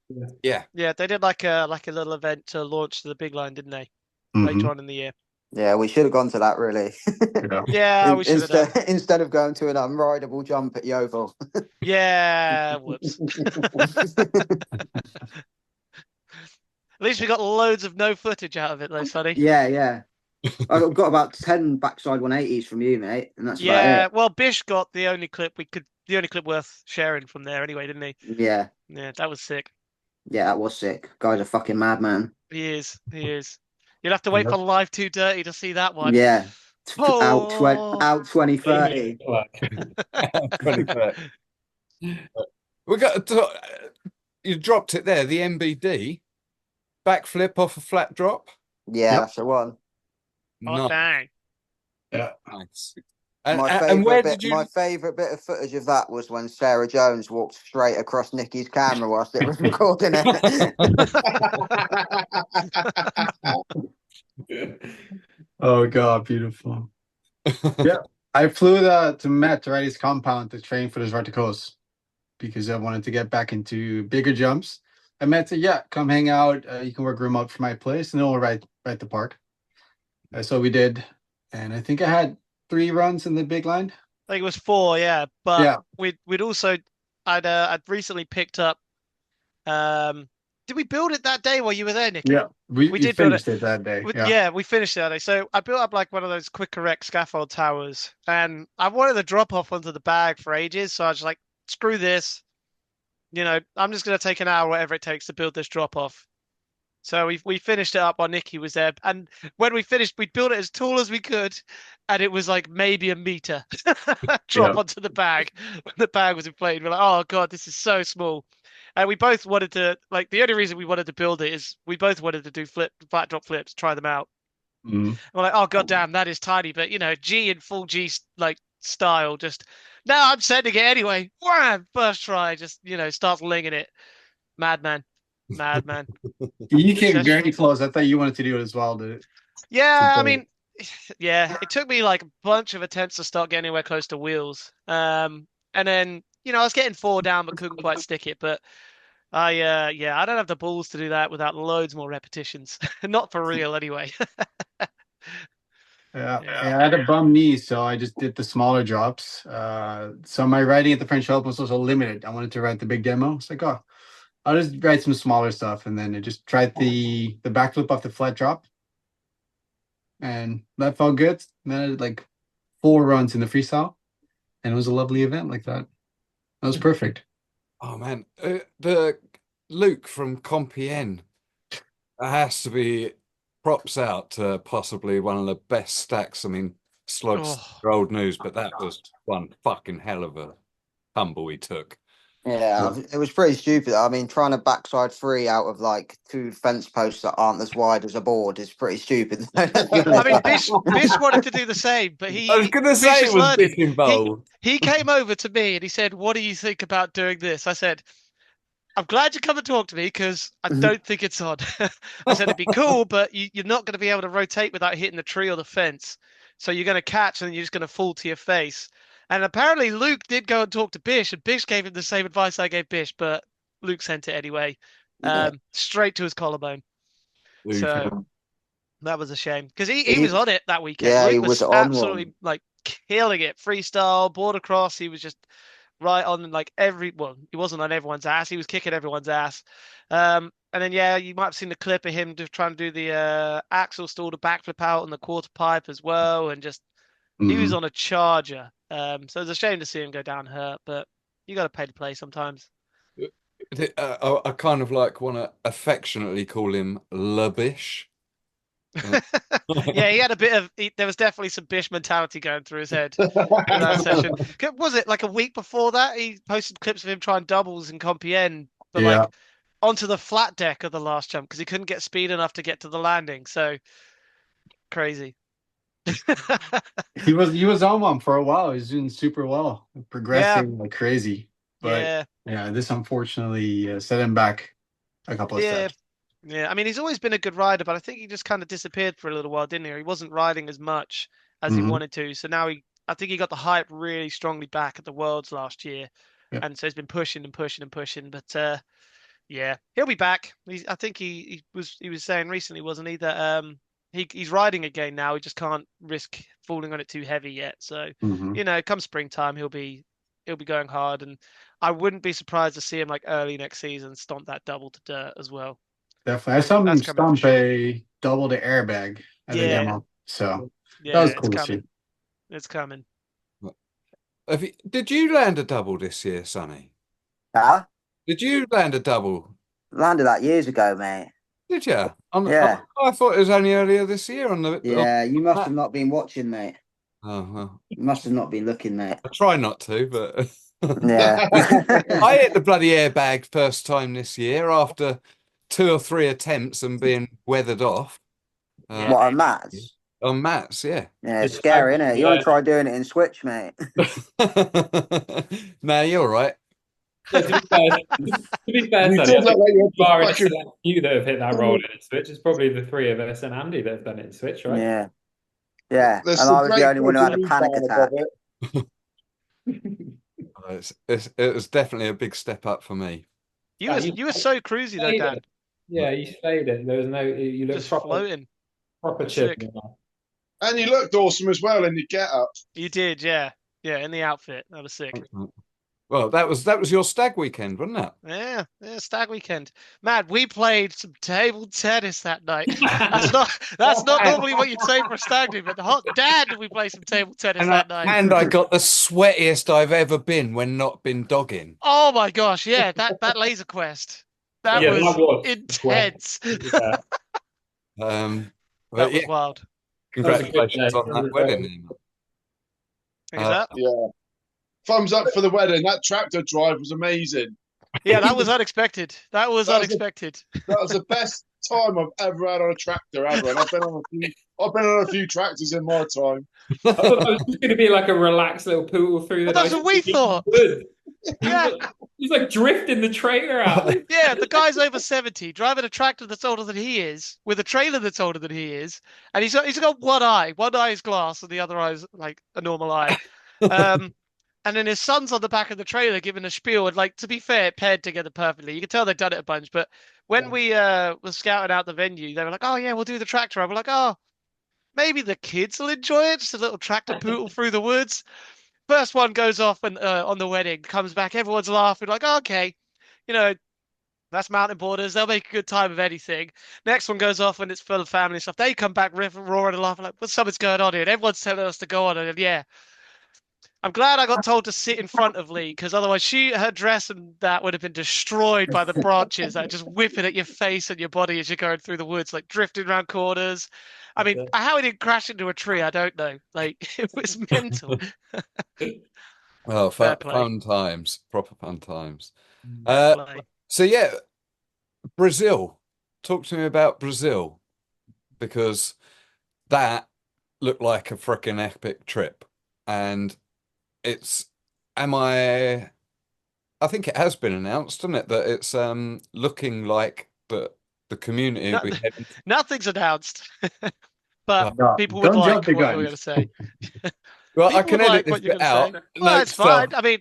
yeah. Yeah, they did like a little event to launch the big line, didn't they? Mhm. Later on in the year. Yeah, we should have gone to that really. Yeah. Yeah, we should have done. Instead of going to an unrideable jump at Yeovil. Yeah, whoops. At least we got loads of no footage out of it, though, Sonny. Yeah. I got about 10 backside 180s from you, mate, and that's Yeah, about well, Bish got the only clip worth sharing from there, anyway, didn't he? it. Yeah, That was sick. that was sick. Guy's a fucking madman. He is. You'll have to wait for Live Too Dirty to see that one. Yeah. Oh. Out 2030. We got you dropped it there, the MBD backflip off a flat drop. Yeah, Yep. that's the one. Oh, dang. Nice. And, My and where favourite did you? my favourite bit of footage of that was when Sarah Jones walked straight across Nicky's camera whilst it was recording it. Oh god, beautiful. Yeah. I flew to Matt to ride his compound to train for his verticals because I wanted to get back into bigger jumps. Matt said, "Yeah, come hang out. You can work remote from my place, and then we'll ride the park." So we did, and I think I had 3 runs in the big line. I think it was 4, yeah. But Yeah. we'd also I'd recently picked up. Did we build it that day while you were there, Nicky? Yeah, we did build it. finished it that day. Yeah. Yeah, we finished it that day. So I built up like one of those quick erect scaffold towers, and I wanted to drop off onto the bag for ages. So I was like, screw this. I'm just gonna take an hour, whatever it takes, to build this drop off. So we finished it up while Nicky was there, and when we finished, we built it as tall as we could, and it was like maybe a meter drop onto the bag when the bag was inflated. We're like, oh God, this is so small. And we both wanted to, like, the only reason we wanted to build it is we both wanted to do flat drop flips, try them out. Mhm. We're like, oh God damn, that is tiny, but G in full G like style, just no, I'm sending it anyway. Wham! First try, just starts linging it. Madman. You came very close. I thought you wanted to do it as well. Yeah, I mean, yeah, it took me like a bunch of attempts to start getting anywhere close to wheels. And then, I was getting 4 down but couldn't quite stick it. But I don't have the balls to do that without loads more repetitions. Not for real anyway. Yeah, I had a bum knee, so I just did the smaller drops. So my riding at the French Open was also limited. I wanted to ride the big demo. It's like, oh, I'll just ride some smaller stuff, and then I just tried the backflip off the flat drop, and that felt good. And then I did like 4 runs in the freestyle, and it was a lovely event like that. That was perfect. Oh man, the Luke from Compiègne has to be props out to possibly one of the best stacks. I mean, slogs are old news, but that was one fucking hell of a tumble he took. Yeah, it was pretty stupid. I mean, trying to backside 3 out of like 2 fence posts that aren't as wide as a board is pretty stupid. I mean, Bish wanted to do the same, but I was going to say it was big involved. He came over to me and he said, "What do you think about doing this?" I said, "I'm glad you come and talk to me because I don't think it's on." I said, "It'd be cool, but you're not going to be able to rotate without hitting the tree or the fence. So you're going to catch and then you're just going to fall to your face." And apparently Luke did go and talk to Bish, and Bish gave him the same advice I gave Bish, but Luke sent it anyway, straight to his collarbone. So that was a shame because he was on it that weekend. Yeah, Luke he was on absolutely like killing it. Freestyle, border cross. He was just right on like he wasn't on everyone's ass. He was kicking everyone's ass. And then you might have seen the clip of him just trying to do the axle stall to backflip out on the quarter pipe as well, and just he was on a charger. So it's a shame to see him go down hurt, but you got to pay to play sometimes. I kind of like want to affectionately call him Le Bish. Yeah, he had a bit of. There was definitely some Bish mentality going through his head in that session. Was it like a week before that he posted clips of him trying doubles in Compiègne, but like onto the flat deck of the last jump because he couldn't get speed enough to get to the landing. So crazy. He was on one for a while. He was doing super well, progressing like crazy. But this unfortunately set him back a couple of steps. Yeah, I mean, he's always been a good rider, but I think he just kind of disappeared for a little while, didn't he? He wasn't riding as much as he wanted to. So now I think he got the hype really strongly back at the Worlds last year. And so he's been pushing and pushing and pushing. But he'll be back. I think he was saying recently, wasn't he, that he's riding again now. He just can't risk falling on it too heavy yet. So, come springtime, he'll be going hard. And I wouldn't be surprised to see him like early next season stomp that double to dirt as well. Definitely. I saw him stomp a double to airbag at the demo. So that was cool to see. It's coming. Did you land a double this year, Sonny? Huh? Did you land a double? Landed that years ago, mate. Did you? I thought it was only earlier this year on the. Yeah, you must have not been watching, mate. Oh well. You must have not been looking, mate. I try not to, but yeah. I hit the bloody airbag first time this year after 2 or 3 attempts and being weathered off. What, on Matt's? On Matt's, yeah. Yeah, it's scary, isn't it? You want to try doing it in Switch, mate. No, you're right. Yeah, to be fair, Sonny, you that have hit that roll in Switch. It's probably the 3 of us and Andy that have done it in Switch, right? Yeah. Yeah, and I was the only one who had a panic attack. It was definitely a big step up for me. You were so cruisy though, slayed Dan. it. Yeah, you slayed it. There was no, you looked Just floating. proper Sick. chip. And you looked awesome as well in your get-up. You did, yeah. Yeah, in the outfit. That was sick. Well, that was your stag weekend, wasn't it? Yeah, stag weekend. Matt, we played some table tennis that night. That's not normally what you'd say for a stag do, but the hot dad did we play some table tennis that night. And I got the sweatiest I've ever been when not been dogging. Oh my gosh, yeah, that laser quest. That Yeah, was that was intense. Yeah. But That was yeah, wild. congratulations That was a good on day. that wedding. Is that? Yeah. Thumbs up for the wedding. That tractor drive was amazing. Yeah, that was unexpected. That was That was unexpected. That was the best time I've ever had on a tractor ever. And I've been on a few tractors in my time. I thought that was just going to be like a relaxed little pool through the Well, that's nice what we thought. woods. Yeah. He's like drifting the trailer out. Yeah, the guy's over 70, driving a tractor that's older than he is, with a trailer that's older than he is, and he's got one eye. One eye is glass, and the other eye is like a normal eye. And then his son's on the back of the trailer giving a spiel, and like to be fair, it paired together perfectly. You can tell they'd done it a bunch, but when we were scouting out the venue, they were like, "Oh yeah, we'll do the tractor." I was like, "Oh, maybe the kids will enjoy it. Just a little tractor poodle through the woods." First one goes off and on the wedding, comes back, everyone's laughing, like, oh, okay, you know, that's Mountainboarders. They'll make a good time of anything. Next one goes off and it's full of family stuff. They come back roaring and laughing like, what's something's going on here? And everyone's telling us to go on. And yeah, I'm glad I got told to sit in front of Lee because otherwise her dress and that would have been destroyed by the branches that are just whipping at your face and your body as you're going through the woods, like drifting around corners. I mean, how it didn't crash into a tree, I don't know. Like it was mental. Well, Fair play. fun times, proper fun times. Fair play. So yeah, Brazil. Talk to me about Brazil because that looked like a freaking epic trip, and I think it has been announced, isn't it, that it's looking like the community will be heading. Nothing's announced, but No, people would don't like jump the what you're gun. going to say. Well, I People can would edit like this what you're bit going out. to say. Well, that's No fine. stuff. I mean,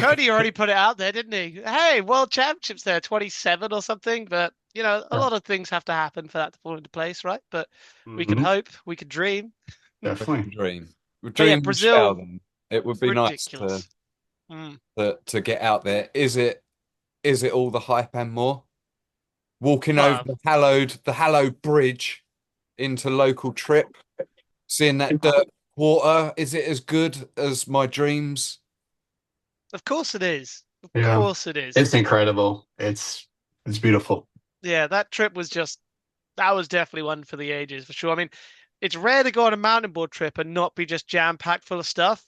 Cody already put it out there, didn't he? Hey, World Championships there, 27 or something. But, you know, a lot of things have to happen for that to fall into place, right? But we can Mhm. hope, we can dream. Definitely. Dream. yeah, Dream Brazil, shall then. It would be ridiculous. nice to get out there. Is it all the hype and more? Walking over Well, the hallowed bridge into local trip, seeing that dirt water, is it as good as my dreams? of course it is. Of Yeah. course it is. It's incredible. It's beautiful. Yeah, that trip was that was definitely one for the ages, for sure. I mean, it's rare to go on a mountain board trip and not be just jam-packed full of stuff,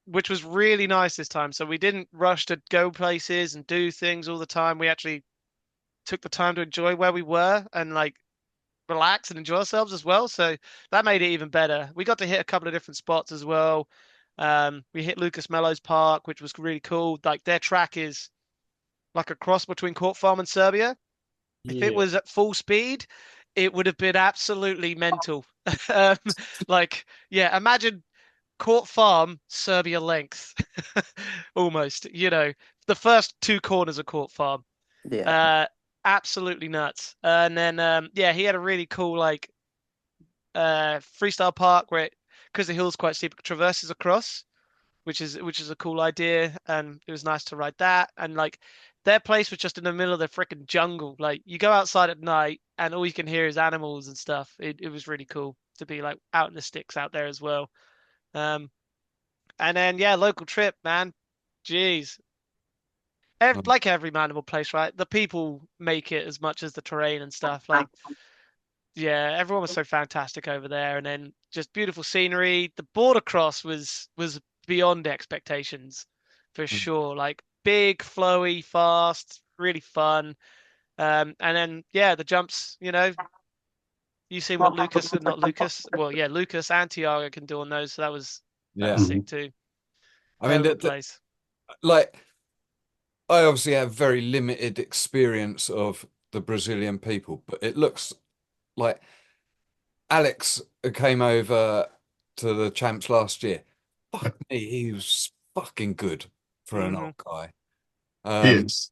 which was really nice this time. So we didn't rush to go places and do things all the time. We actually took the time to enjoy where we were and like relax and enjoy ourselves as well. So that made it even better. We got to hit a couple of different spots as well. We hit Lucas Melo's Park, which was really cool. Like their track is like a cross between Court Farm and Serbia. If it was at full speed, it would have been absolutely mental. Like, yeah, imagine Court Farm, Serbia length, almost. You know, the first two corners of Court Farm. Yeah. Absolutely nuts. And then, yeah, he had a really cool like freestyle park where because the hill's quite steep, it traverses across, which is a cool idea, and it was nice to ride that. And like their place was just in the middle of the freaking jungle. Like you go outside at night and all you can hear is animals and stuff. It was really cool to be like out in the sticks out there as well. And then yeah, local trip, man. Jeez. Like every manimal place, right? The people make it as much as the terrain and stuff. Like, yeah, everyone was so fantastic over there, and then just beautiful scenery. The border cross was beyond expectations, for sure. Like big, flowy, fast, really fun. And then yeah, the jumps. You know, you see what Lucas and not Lucas. Well, yeah, Lucas and Tiago can do on those. So that was sick too. I mean, Hell of a place. like I obviously have very limited experience of the Brazilian people, but it looks like Alex came over to the champs last year. Fuck me, he was fucking good for an old guy. He is.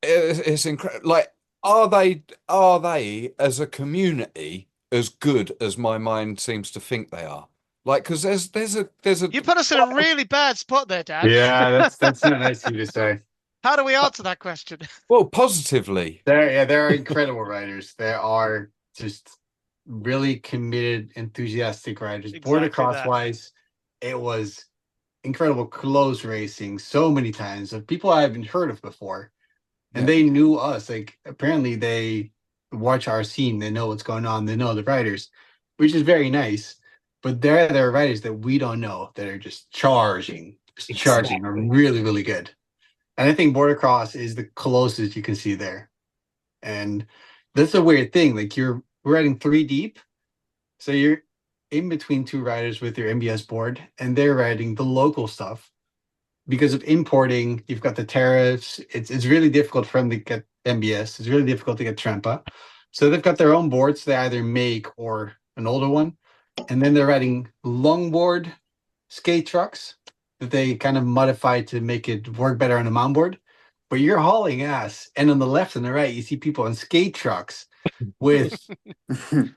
it's incredible. Like, are they as a community as good as my mind seems to think they are? Like, because there's a You put us in a really bad spot there, Dan. Yeah, that's not nice of you to say. How do we answer that question? well, positively. They're incredible riders. They are just really committed, enthusiastic riders. Border Exactly cross that. wise, it was incredible close racing so many times of people I haven't heard of before. And Yeah. they knew us. Like apparently they watch our scene, they know what's going on, they know the riders, which is very nice. But there are riders that we don't know that are just charging, are really, really good. And I think border cross is the closest you can see there. And that's a weird thing. Like we're riding 3 deep. So you're in between 2 riders with your MBS board, and they're riding the local stuff. Because of importing, you've got the tariffs. It's really difficult for them to get MBS. It's really difficult to get Trempa. So they've got their own boards they either make or an older one. And then they're riding longboard skate trucks that they kind of modify to make it work better on a mountainboard. But you're hauling ass. And on the left and the right, you see people on skate trucks with,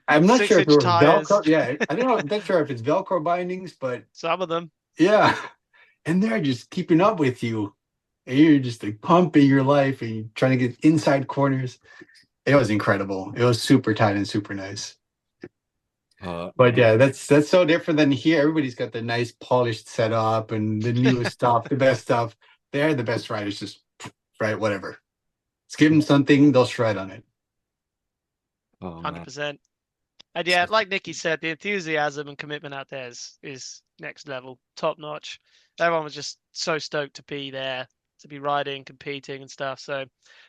I'm not sure if it 6-inch was tires. Velcro. Yeah, I don't know. I'm not sure if it's Velcro bindings, but Some of them. yeah. And they're just keeping up with you. And you're just like pumping your life and you're trying to get inside corners. It was incredible. It was super tight and super nice. But yeah, that's so different than here. Everybody's got the nice polished setup and the newest stuff, the best stuff. They're the best riders, just right, whatever. Let's give them something, they'll shred on it. Oh, man. 100%. And yeah, like Nicky said, the enthusiasm and commitment out there is next level, top notch. Everyone was just so stoked to be there, to be riding, competing and stuff. So,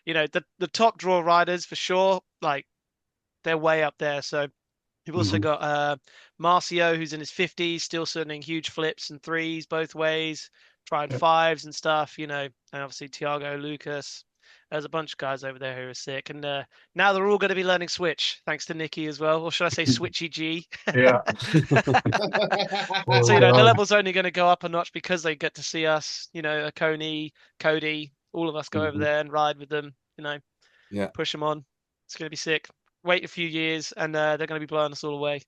you know, the top draw riders for sure, like they're way up there. So you've also got Marcio, who's in his 50s, still sending huge flips and threes both ways, trying fives and stuff, you know, and obviously Tiago, Lucas. There's a bunch of guys over there who are sick. And now they're all going to be learning Switch, thanks to Nicky as well. Or should I say Switchy G? Yeah. So, you know, the level's only going to go up a notch because they get to see us, you know, Coney, Cody, all of us go over there and ride with them, you know, push them on. It's going to be sick. Wait a few years and they're going to be blowing us all away.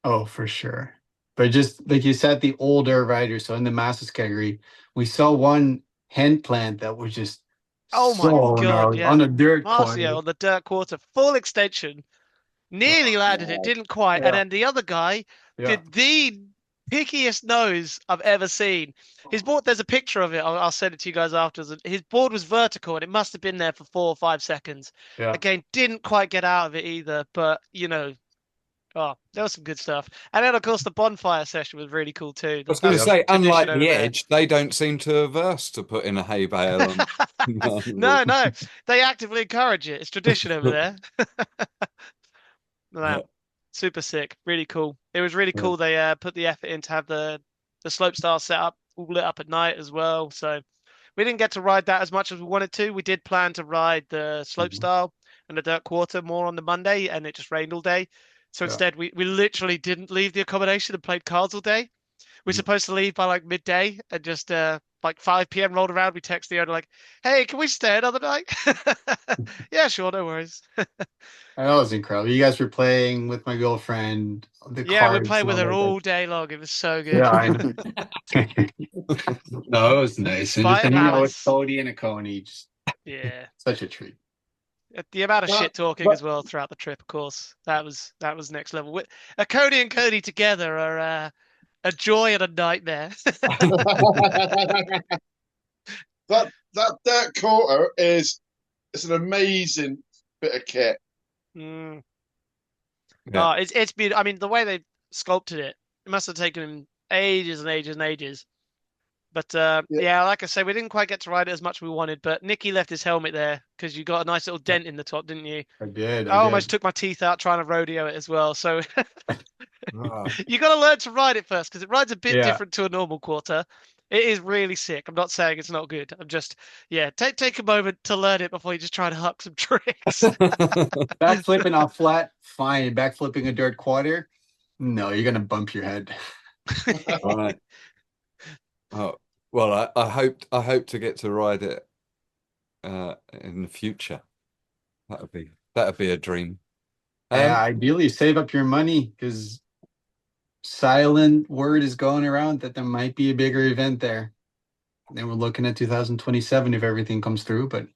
Oh, for sure. But just like you said, the older riders, so in the Masters category, we saw one hand plant that was just oh my God, gnarly, on a dirt Marcio quarter. on the dirt quarter, full extension, nearly landed it, didn't quite. And then the other guy did the pickiest nose I've ever seen. His board, there's a picture of it. I'll send it to you guys afterwards. His board was vertical and it must have been there for 4 or 5 seconds. Again, didn't quite get out of it either, but you know, there was some good stuff. And then of course the bonfire session was really cool too. I was going to say, unlike the there. Edge, they don't seem to averse to putting a hay bale on. No, they actively encourage it. It's tradition over there. No, super sick, really cool. It was really cool. They put the effort in to have the slope style set up all lit up at night as well. So we didn't get to ride that as much as we wanted to. We did plan to ride the slope style and the dirt quarter more on the Monday, and it just rained all day. So instead, we literally didn't leave the accommodation and played cards all day. We're supposed to leave by like midday, and just like 5 p.m. rolled around. We text the owner like, "Hey, can we stay another night?" Yeah, sure, no worries. That was incredible. You guys were playing with my girlfriend. We played with her all day long. It was so good. Yeah, I know. No, it was nice. And just hanging out with Cody and a Coney, just such a treat. The amount of shit talking as well throughout the trip, of course, that was next level. Cody and Cody together are a joy and a nightmare. that dirt quarter it's an amazing bit of kit. It's been. I mean, the way they sculpted it must have taken him ages and ages and ages. But like I say, we didn't quite get to ride it as much as we wanted. But Nicky left his helmet there because you got a nice little dent in the top, didn't you? I did. I almost took my teeth out trying to rodeo it as well. So you got to learn to ride it first because it rides a bit different to a normal quarter. It is really sick. I'm not saying it's not good. I'm just, take a moment to learn it before you just try to huck some tricks. Backflipping off flat, fine. Backflipping a dirt quarter, no, you're gonna bump your head. All right. Oh well, I hope to get to ride it in the future. That'd be a dream. Ideally, save up your money because silent word is going around that there might be a bigger event there. And we're looking at 2027 if everything comes through, but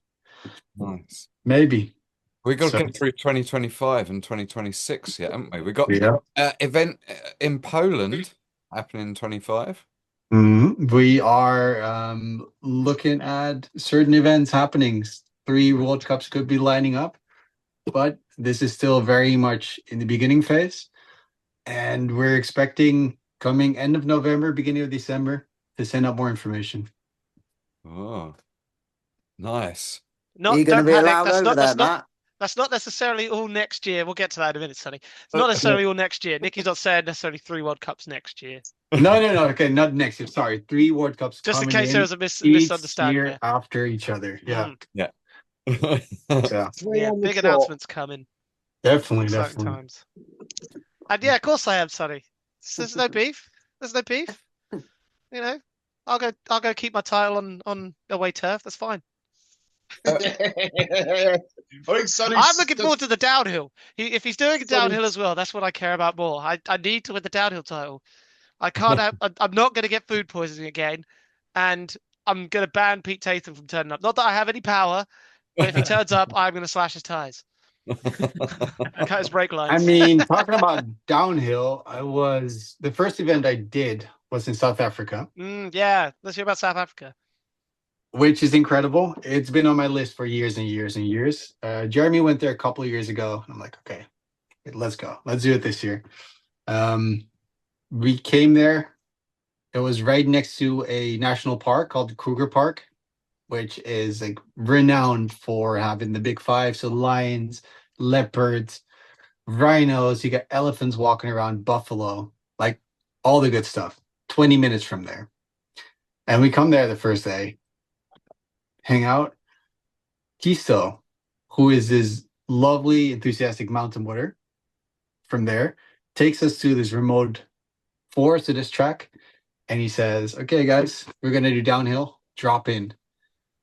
nice. Maybe. We got to get through 2025 and 2026 yet, haven't we? We got event in Poland happening in 25. We are looking at certain events happening. 3 World Cups could be lining up, but this is still very much in the beginning phase. And we're expecting coming end of November, beginning of December to send out more information. Oh, nice. Are you going to be allowed over there, Matt? That's not necessarily all next year. We'll get to that in a minute, Sonny. It's not necessarily all next year. Nicky's not saying necessarily 3 World Cups next year. No. Okay, not next year. Sorry, 3 World Cups. Just in case there was a each misunderstanding. Year after each other. Yeah. Yeah. Big announcements coming. Definitely. Times. And yeah, of course I am, Sonny. There's no beef. You know, I'll go keep my title on away turf. That's fine. I think I'm looking forward to the downhill. If he's doing a downhill as well, that's what I care about more. I need to win the downhill title. I can't have. I'm not going to get food poisoning again, and I'm going to ban Pete Tatham from turning up. Not that I have any power, but if he turns up, I'm going to slash his tires. Cut his brake lines. I mean, talking about downhill, the first event I did was in South Africa. Yeah, let's hear about South Africa. Which is incredible. It's been on my list for years and years and years. Jeremy went there a couple of years ago. I'm like, okay, let's go. Let's do it this year. We came there. It was right next to a national park called the Kruger Park, which is like renowned for having the big 5. So lions, leopards, rhinos. You got elephants walking around, buffalo, like all the good stuff. 20 minutes from there. And we come there the first day. Hang out. Kisto, who is this lovely, enthusiastic mountain boarder from there, takes us to this remote forest to this track, and he says, okay, guys, we're going to do downhill, drop in.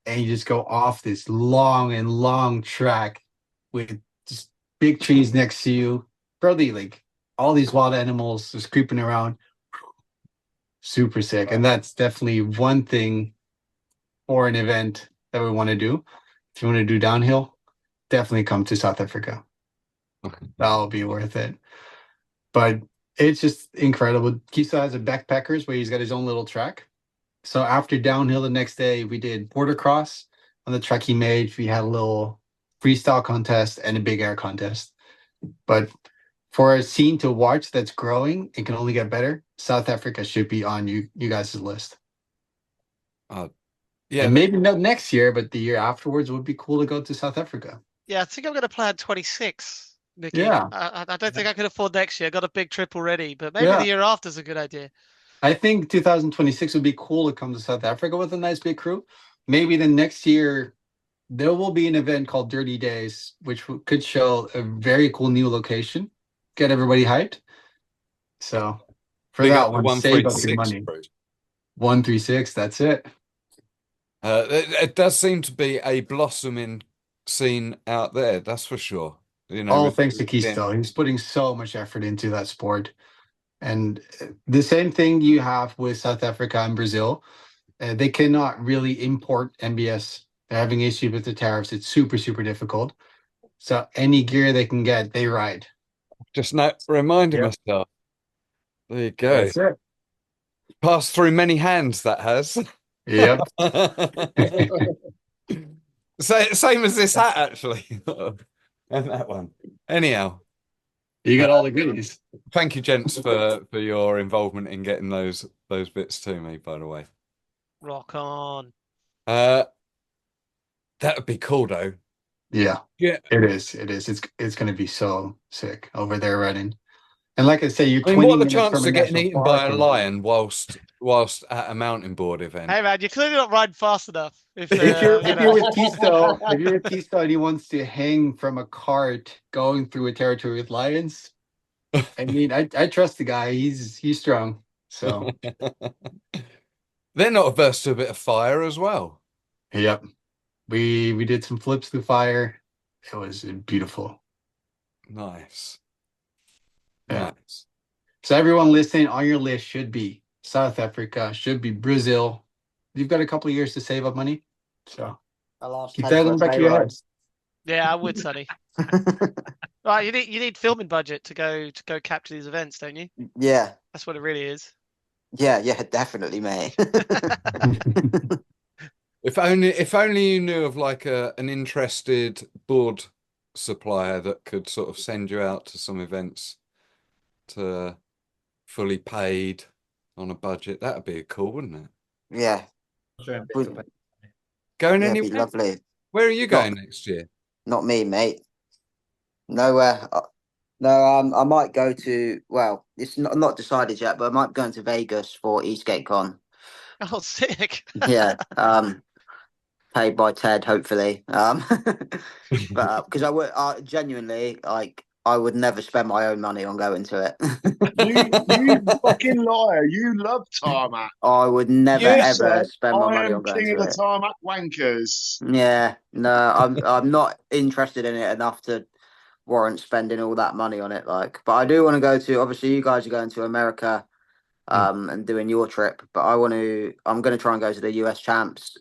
And you just go off this long track with just big trees next to you. Probably like all these wild animals just creeping around. Super sick. And that's definitely one thing for an event that we want to do. If you want to do downhill, definitely come to South Africa. That'll be worth it. But it's just incredible. Kiso has a backpackers where he's got his own little track. So after downhill the next day, we did border cross on the track he made. We had a little freestyle contest and a big air contest. But for a scene to watch that's growing, it can only get better. South Africa should be on you guys' list. Yeah, and maybe not next year, but the year afterwards would be cool to go to South Africa. Yeah, I think I'm going to plan 26, Nicky. Yeah. I don't think I can afford next year. I got a big trip already, but maybe the year after is a good idea. I think 2026 would be cool to come to South Africa with a nice big crew. Maybe the next year there will be an event called Dirty Days, which could show a very cool new location, get everybody hyped. So for that one, save up your money. 136, that's it. It does seem to be a blossoming scene out there, that's for sure. You know, all thanks to Kisto. He's putting so much effort into that sport. And the same thing you have with South Africa and Brazil. They cannot really import MBS. They're having issues with the tariffs. It's super, super difficult. So any gear they can get, they ride. Just now reminding myself. There you go. That's it. Passed through many hands, that has. Yep. Same as this hat, actually. And that one. Anyhow. You got all the goodies. Thank you, gents, for your involvement in getting those bits to me, by the way. Rock on. That would be cool, though. Yeah. It is. It's going to be so sick over there running. And like I say, you're 20 what are the minutes chances from of getting eaten by a lion whilst at a mountain board event? Hey man, you're clearly not riding fast enough. If you're with Kisto and he wants to hang from a cart going through a territory with lions, I mean, I trust the guy. He's strong. So they're not averse to a bit of fire as well. Yep. We did some flips through fire. It was beautiful. Nice. Yeah. Nice. So everyone listening, on your list should be South Africa, should be Brazil. You've got a couple of years to save up money. So keep that in the back of your head. Yeah, I would, Sonny. Right, you need filming budget to go capture these events, don't you? Yeah. That's what it really is. Yeah, definitely, mate. If only you knew of like an interested board supplier that could sort of send you out to some events to fully paid on a budget. That'd be cool, wouldn't it? Yeah. Going Yeah, it'd be anywhere? lovely. Where are you going next year? Not me, mate. Nowhere. No, I might go to. Well, it's not decided yet, but I might be going to Vegas for Eastgate Con. Oh, sick. Yeah. Paid by Ted, hopefully. But because I would, genuinely, like, I would never spend my own money on going to it. You fucking liar! You love tarmac. I would never You ever said, spend my I money am on going king of to the it. tarmac wankers. Yeah, no, I'm not interested in it enough to warrant spending all that money on it. Like, but I do want to go to. Obviously, you guys are going to America, and doing your trip. But I'm going to try and go to the US Champs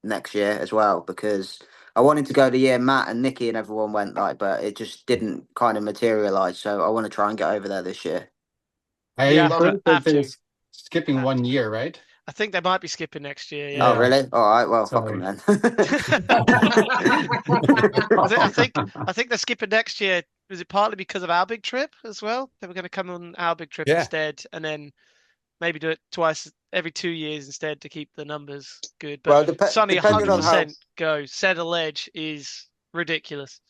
next year as well, because I wanted to go the year Matt and Nicky and everyone went, like, but it just didn't kind of materialize. So I want to try and get over there this year. Yeah, I heard that have to. they're skipping 1 year, right? I think they might be skipping next year. Oh, Yeah. really? All right. Well, fuck Sorry. them then. I think they're skipping next year. Was it partly because of our big trip as well? They were going to come on our big trip Yeah. instead, and then maybe do it twice every 2 years instead to keep the numbers good. Well, But Sonny, depending on how 100% go. Cedar Ledge is ridiculous.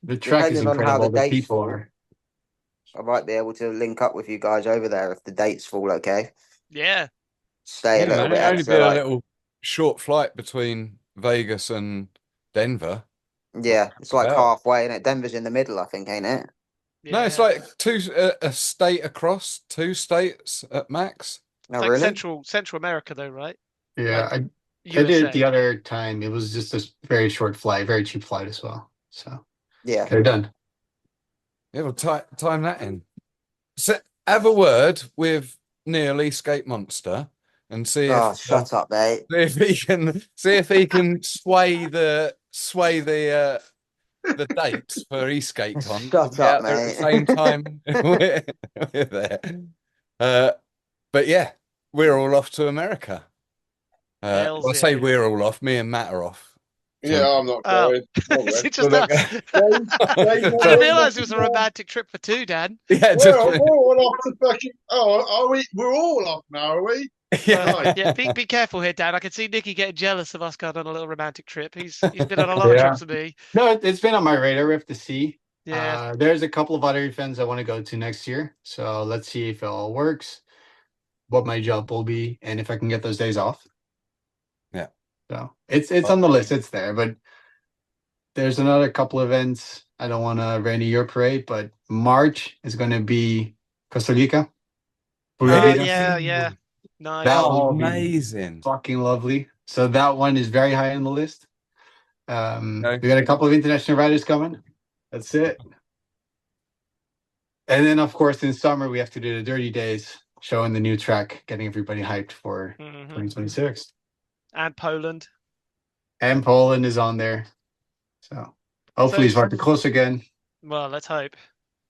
The track is depending on how incredible. the The dates people fall, are. I might be able to link up with you guys over there if the dates fall okay. Yeah. Stay a Yeah, little bit only extra. be a Like, little short flight between Vegas and Denver. yeah, it's like Wow. halfway, and it Denver's in the middle, I think, ain't it? No, it's Yeah. like a state across, 2 states at max. No, It's like really? Central America though, right? Yeah, Like I did it the USA. other time. It was just a very short flight, very cheap flight as well. So Yeah. they're done. Yeah, we'll time that in. So have a word with Neil Escape Monster and see Oh, if shut up, mate. see if he can sway the dates for Eastgate Con. Shut up, At the mate. same time we're there. But yeah, we're all off to America. Hells Well, I say yeah. we're all off. Me and Matt are off. Yeah, I'm not Oh. going. Not Is really. it just Well, us? Dave, I didn't realise it was a romantic trip for 2, Dan. Yeah, We're all off to fucking. Oh, are we? We're all off now, are we? yeah. Nice. Yeah, be careful here, Dan. I can see Nicky getting jealous of us going on a little romantic trip. He's been on a lot of trips with me. No, it's been on my radar. We have to see. Yeah. There's a couple of other events I want to go to next year. So let's see if it all works, what my job will be, and if I can get those days off. Yeah. So it's on the list. It's there, but there's another couple events. I don't want to rain your parade, but March is going to be Costa Rica. Yeah. Nice. That Oh, will be amazing. fucking lovely. So that one is very high on the list. Okay. We got a couple of international riders coming. That's it. And then, of course, in summer, we have to do the Dirty Days, showing the new track, getting everybody hyped for 2026. And Poland. And Poland is on there. So hopefully it's Martin close again. Well, let's hope.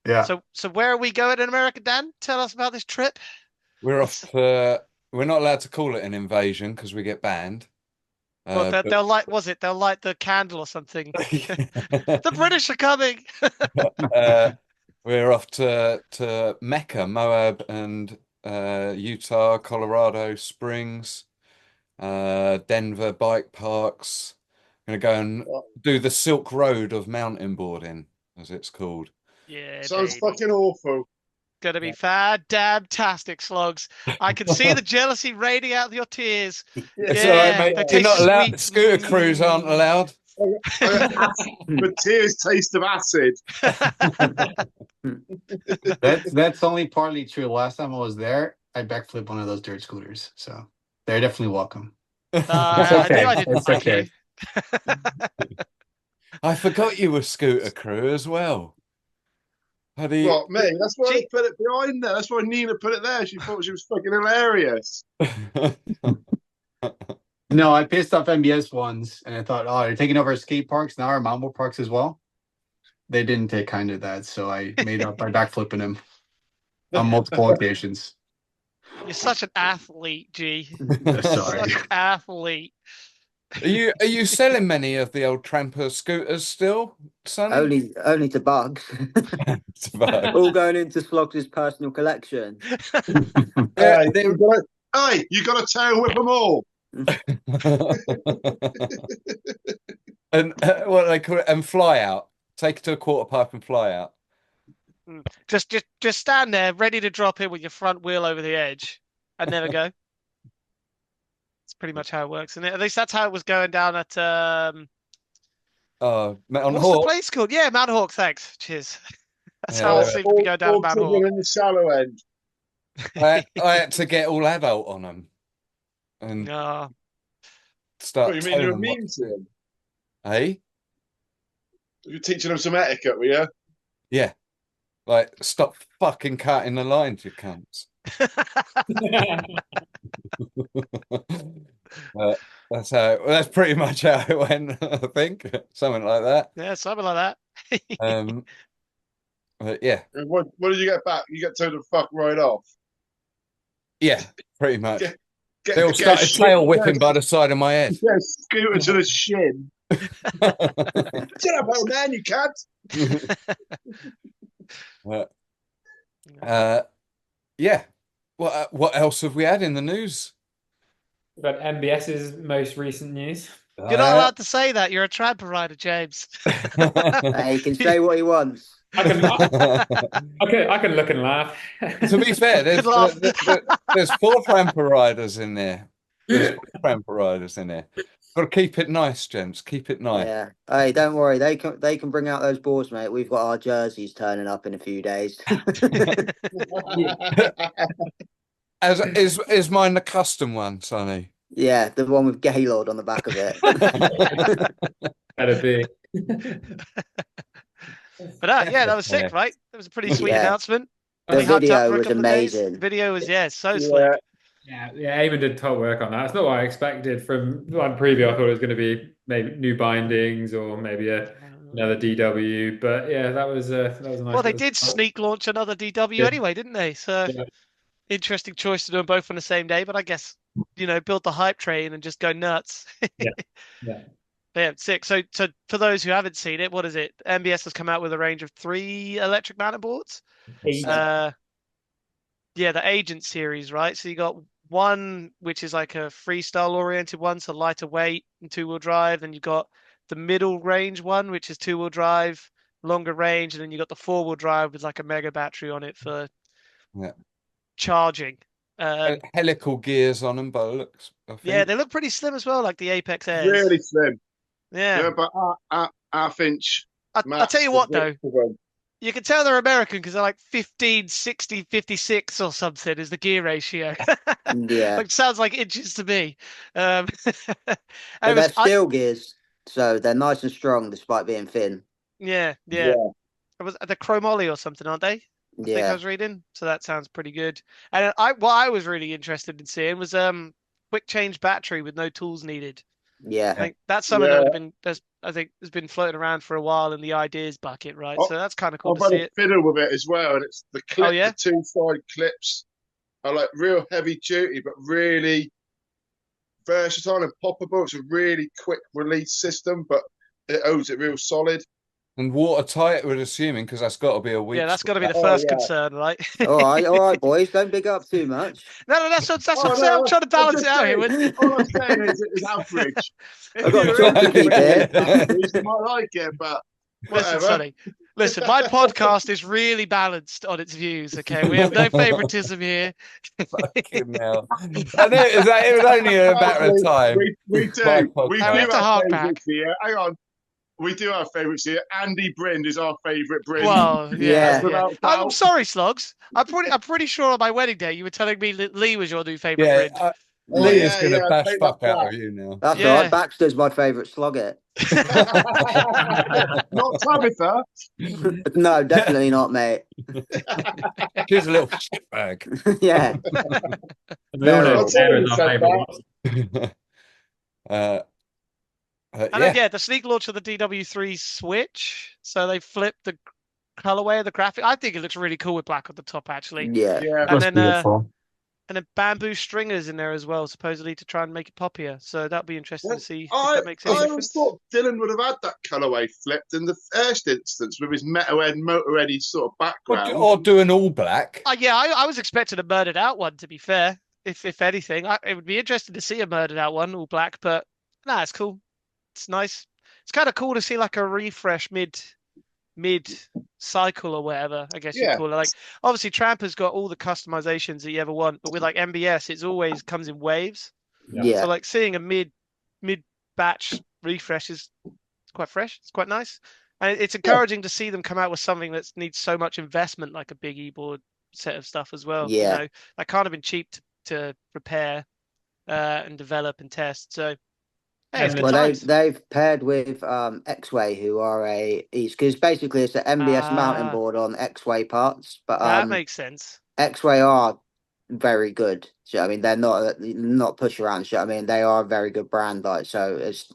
Yeah. So where are we going in America, Dan? Tell us about this trip. We're off. We're not allowed to call it an invasion because we get banned. Well, they'll light. Was it? They'll light the candle or something. The British are coming. We're off to Mecca, Moab, and Utah, Colorado Springs, Denver bike parks. Gonna go and do the Silk Road of mountainboarding, as it's called. Yeah, Sounds baby. fucking awful. Gonna be fantastic, Slugs. I can see the jealousy raining out of your tears. It's all right, mate. they You're not taste allowed. sweet. Scooter crews aren't allowed. But tears taste of acid. That's only partly true. Last time I was there, I backflipped one of those dirt scooters. So they're definitely welcome. I knew I didn't It's like okay. you. I forgot you were scooter crew as well. How do you? What, me? That's why I put it behind there. That's why Nina put it there. She thought she was fucking hilarious. No, I pissed off MBS once, and I thought, oh, they're taking over our skate parks now, our mountain parks as well. They didn't take kind of that, so I made up by backflipping him on multiple occasions. You're such an athlete, G. Sorry. Such an athlete. Are you selling many of the old tramper scooters still, Sonny? Only to bugs. All going into Slogs' personal collection. Hey, you got to tail whip them all. And what do they call it? And fly out. Take it to a quarter pipe and fly out. Just stand there, ready to drop in with your front wheel over the edge, and never go. It's pretty much how it works, isn't it? At least that's how it was going down at Mountain what's Hawk. the place called? Yeah, Mount Hawk. Thanks. Cheers. That's Yeah. how it seemed to be going down at Mount Hawk. In the shallow end. I had to get all adult on them and start. What, you mean you were telling them mean what to them? Hey? You're teaching them some etiquette, were you? Yeah. Like, stop fucking cutting the lines, you cunts. That's pretty much how it went, I think. Something like that. Yeah, something like that. But yeah. What did you get back? You get told to fuck right off. Yeah, pretty much. They They all started tail whipping by the side of my head. Yeah, scooter to the shin. Shut up, old man, you can't. Yeah. What else have we had in the news? We've got MBS's most recent news. You're not allowed to say that. You're a trad provider, James. He can say what he wants. I can look and laugh. To be fair, there's 4 tramper riders in there. There's 4 tramper riders in there. Got to keep it nice, gents. Keep it nice. Yeah. Hey, don't worry. They can bring out those boards, mate. We've got our jerseys turning up in a few days. Is mine the custom one, Sonny? Yeah, the one with Gaylord on the back of it. Better be. But yeah, that was sick, right? That was a pretty sweet announcement. The video was amazing. The video was so slick. Yeah, Eamon did top work on that. It's not what I expected from one preview. I thought it was going to be maybe new bindings or maybe another DW. But yeah, that was a nice. Well, they did sneak launch another DW anyway, didn't they? So interesting choice to do them both on the same day. But I guess build the hype train and just go nuts. Yeah, sick. So for those who haven't seen it, what is it? MBS has come out with a range of 3 electric mountain boards. The Agent series, right? So you got one which is like a freestyle oriented one, so lighter weight and 2-wheel drive. Then you got the middle range one, which is 2-wheel drive, longer range, and then you got the 4-wheel drive with like a mega battery on it for charging. Helical gears on them, by the looks. Yeah, they look pretty slim as well, like the Apex Airs. Really slim. Yeah, but half inch. I'll tell you what though. You can tell they're American because they're like 15, 60, 56 or something is the gear ratio. Yeah. Sounds like inches to me. But they're steel gears, so they're nice and strong despite being thin. Yeah. It was the chromoly or something, aren't they? I think I was reading. So that sounds pretty good. And what I was really interested in seeing was quick change battery with no tools needed. Yeah, I think that's something that has been floating around for a while in the ideas bucket, right? So that's kind of cool to see it. Fiddle with it as well, and it's the clip. The 2 side clips are like real heavy duty, but really versatile and poppable. It's a really quick release system, but it holds it real solid. And watertight, we're assuming, because that's got to be a weak. Yeah, that's got to be the first concern, right? all right, boys, don't big up too much. No, that's what I'm saying. I'm trying to balance it out here. All I'm saying is it's average. I've got a job to keep here. You might like it, but listen, Sonny. Listen, my podcast is really balanced on its views. Okay, we have no favoritism here. Fucking hell. It was only a matter of time. We do. We have to hark back. Here. Hang on. We do have favourites here. Andy Brind is our favourite Brind. Well, yeah. I'm sorry, Slogs. I'm pretty sure on my wedding day you were telling me that Lee was your new favourite Brind. Lee is going to I bash take fuck that out back. of you now. That's Yeah. all right. Baxter's my favourite slogger. Not Tabitha. No, definitely not, mate. She's a little shitbag. Yeah. We all know I'll tell Sarah you is our said favourite that. uh, And yeah. then, yeah, the sneak launch of the DW3 Switch. So they flipped the colorway of the graphic. I think it looks really cool with black on the top, actually. Yeah. Yeah. And That's then, beautiful. and then bamboo stringers in there as well, supposedly to try and make it poppier. So that'll be interesting to see if I that makes any always difference. thought Dylan would have had that colourway flipped in the first instance with his metalhead, motorheady sort of background. Or do an all black. Yeah, I was expecting a murdered out one, to be fair. If anything, it would be interesting to see a murdered out one, all black. But nah, it's cool. It's nice. It's kind of cool to see like a refresh mid cycle or whatever, I guess you Yeah. call it. Like obviously Tramper's got all the customizations that you ever want, but with like MBS, it's always comes in waves. Yeah. So like seeing a mid batch refresh is quite fresh. It's quite nice. And it's encouraging to see them come out with something that needs so much investment, like a big e-board set of stuff as well. Yeah. You know, that can't have been cheap to prepare and develop and test. So hey, it's good Well, times. they've paired with X-Way, who are because basically it's an MBS mountain Ah. board on X-Way parts, but That makes sense. X-Way are very good. So I mean, they're not push around. So I mean, they are a very good brand. Like, so it's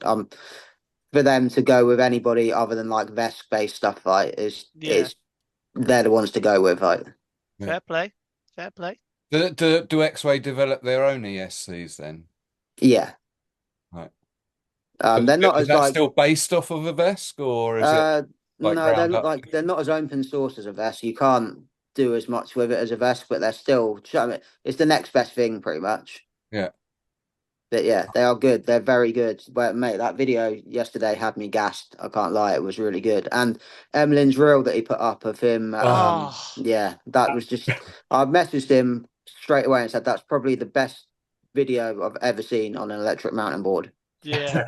for them to go with anybody other than like vest based stuff, like they're the ones to go with. Like, Fair play. Fair play. Do X-Way develop their own ESCs then? yeah. Right. They're not Is as that like still based off of a Vesk, or is it like no, roundup? they're not as open source as a Vesk. You can't do as much with it as a Vesk, but they're still. I mean, it's the next best thing, pretty much. Yeah. But yeah, they are good. They're very good. But mate, that video yesterday had me gassed. I can't lie, it was really good. And Emily's reel that he put up of him, yeah, that was just. I messaged him straight away and said that's probably the best video I've ever seen on an electric mountain board. Yeah.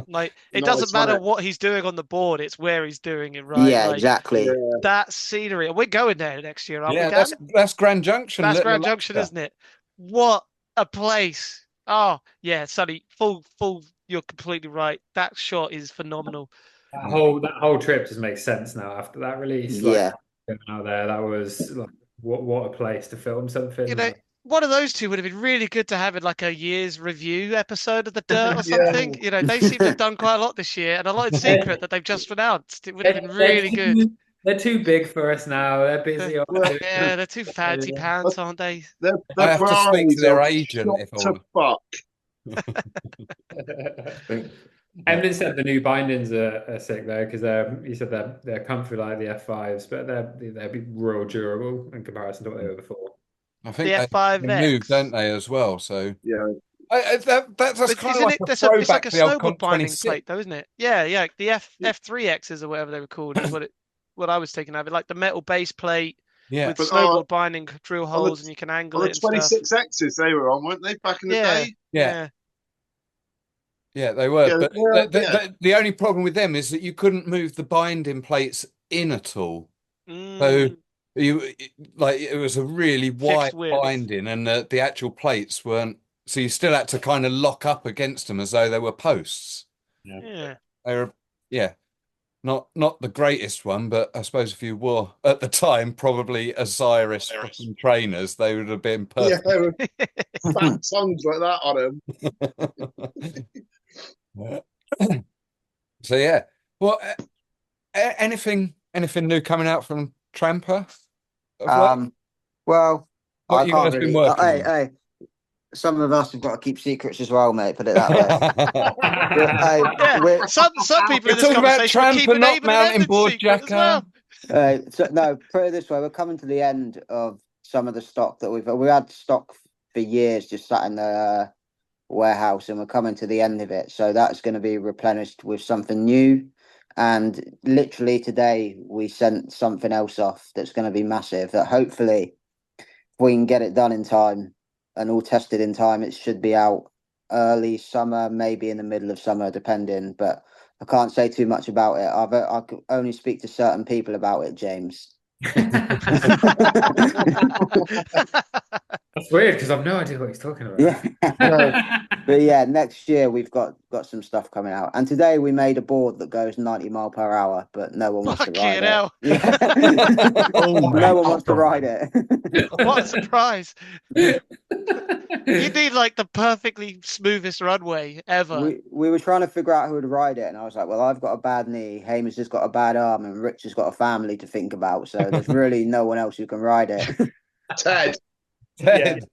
Like it Nice, doesn't matter wasn't it? what he's doing on the board, it's where he's doing it, right? Yeah, Like, exactly. Yeah. that scenery. We're going there next year, aren't we, Yeah, Dan? that's Grand Junction. That's Little Grand Junction, Alaska. isn't it? What a place. Oh, yeah, Sonny, full, you're completely right. That shot is phenomenal. That whole trip just makes sense now after that release. Yeah. Like, out there, that was like what a place to film something. You know, one of those two would have been really good to have in like a year's review episode of The Dirt or Yeah. something. You know, they seem to have done quite a lot this year, and a lot in secret that they've just announced. It would have been really good. They're too big for us now. They're busy. Yeah, they're too fancy pants, aren't they? Their I have to speak to priorities their are agent if shot I to fuck. Emlyn said the new bindings are sick though, because he said they're comfy like the F5s, but they'll be real durable in comparison to what they were before. I think The they F5X. moved, don't they, as well? So Yeah. that's But kind of isn't like it? a It's throwback like a to the old snowboard Comp binding 26. plate, though, isn't it? Yeah. The F3Xs or whatever they were called is what I was taking out of it, like the metal base plate Yeah, with But, snowboard binding drill on the- holes, and you can angle On it the and stuff. 26Xs they were on, weren't they, back in the Yeah. day? yeah, they were. Yeah, But yeah. the only problem with them is that you couldn't move the binding plates in at all. Mm, It was a really wide width. binding, and the actual plates weren't. So you still had to kind of lock up against them as though they were posts. yeah. They were, yeah, not the greatest one, but I suppose if you were at the time probably Osiris fucking trainers, they would have been Yeah, perfect. they were fat tongues like that on them. So yeah, well, anything new coming out from Tramper? Well, What I you can't guys been really. working on? Hey, some of us have got to keep secrets as well, mate. Put it that way. Yeah. Some people We're in this talking about conversation are Tramper, keeping not Abe and Evan Mountainboard, secret as Jacko. well. So no, put it this way: we're coming to the end of some of the stock that we had stock for years, just sat in the warehouse, and we're coming to the end of it. So that's going to be replenished with something new. And literally today, we sent something else off that's going to be massive. That hopefully, if we can get it done in time and all tested in time, it should be out early summer, maybe in the middle of summer, depending. But I can't say too much about it. I could only speak to certain people about it, James. That's weird because I've no idea what he's talking about. Yeah. But yeah, next year we've got some stuff coming out. And today we made a board that goes 90 mph, but no one wants to ride Fucking it. hell. Yeah. Oh, No one wants to ride it. What a surprise. You need like the perfectly smoothest runway ever. We were trying to figure out who would ride it, and I was like, well, I've got a bad knee, Hamish has got a bad arm, and Rich has got a family to think about, so there's really no one else who can ride it. Ted. Ted.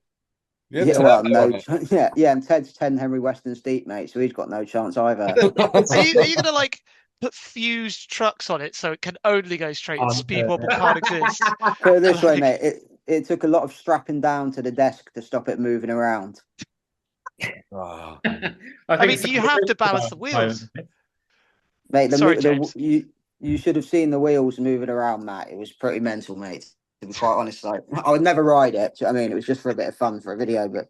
Yeah, Ted well, no, on it. yeah, and Ted's 10 Henry Western Steep, mate, so he's got no chance either. Are you gonna like put fused trucks on it so it can only go straight and speed wobble can't exist? Put it this way, Like, mate, it took a lot of strapping down to the desk to stop it moving around. Oh. I mean, you have to balance the wheels. Mate, Sorry, James. You should have seen the wheels moving around, Matt. It was pretty mental, mate. To be quite honest, like I would never ride it. Do you know what I mean, it was just for a bit of fun for a video, but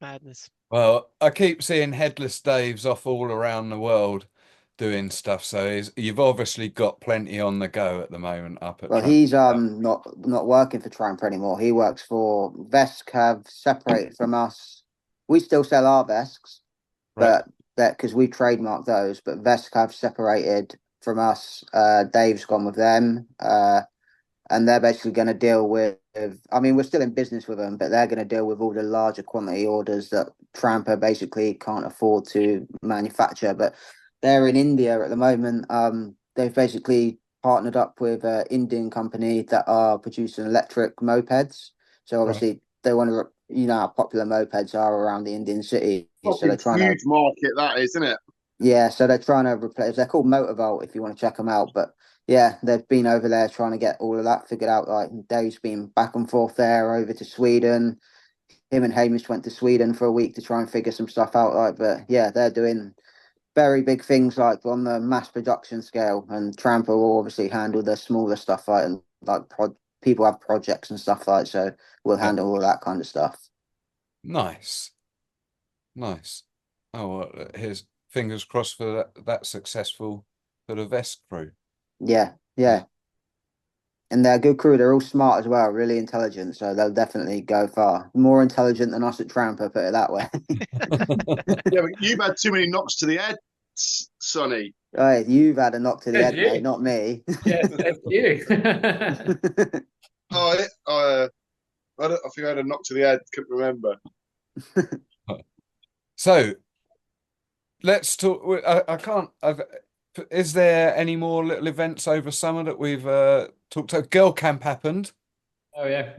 Madness. Well, I keep seeing headless Daves off all around the world doing stuff. So you've obviously got plenty on the go at the moment up at well, Trump. he's not working for Tramper anymore. He works for Vesk, have separated from us. We still sell our Vesks, Right. but that because we trademarked those, but Vesk have separated from us. Dave's gone with them. And they're basically going to deal with, I mean, we're still in business with them, but they're going to deal with all the larger quantity orders that Tramper basically can't afford to manufacture. But they're in India at the moment. They've basically partnered up with an Indian company that are producing electric mopeds. So obviously they want to, you know how popular mopeds are around the Indian city. So they're trying Huge market that is, isn't it? yeah, so they're trying to replace. They're called Motorvolt if you want to check them out. But yeah, they've been over there trying to get all of that figured out. Like Dave's been back and forth there over to Sweden. Him and Hamish went to Sweden for a week to try and figure some stuff out. Like, but yeah, they're doing very big things like on the mass production scale. And Tramper will obviously handle the smaller stuff like and like people have projects and stuff like. So we'll handle all that kind of stuff. Nice. Nice. Oh, well, here's fingers crossed for that successful for the Vest crew. Yeah, yeah. And they're a good crew. They're all smart as well, really intelligent. So they'll definitely go far. More intelligent than us at Tramper, put it that way. Yeah, but you've had too many knocks to the head, Sonny. Right, you've had a knock to the Yes, head, you. mate, not me. Yes, thank you. I think I had a knock to the head. Couldn't remember. So let's talk. I can't. Is there any more little events over summer that we've talked about? Girl camp happened. Oh yeah.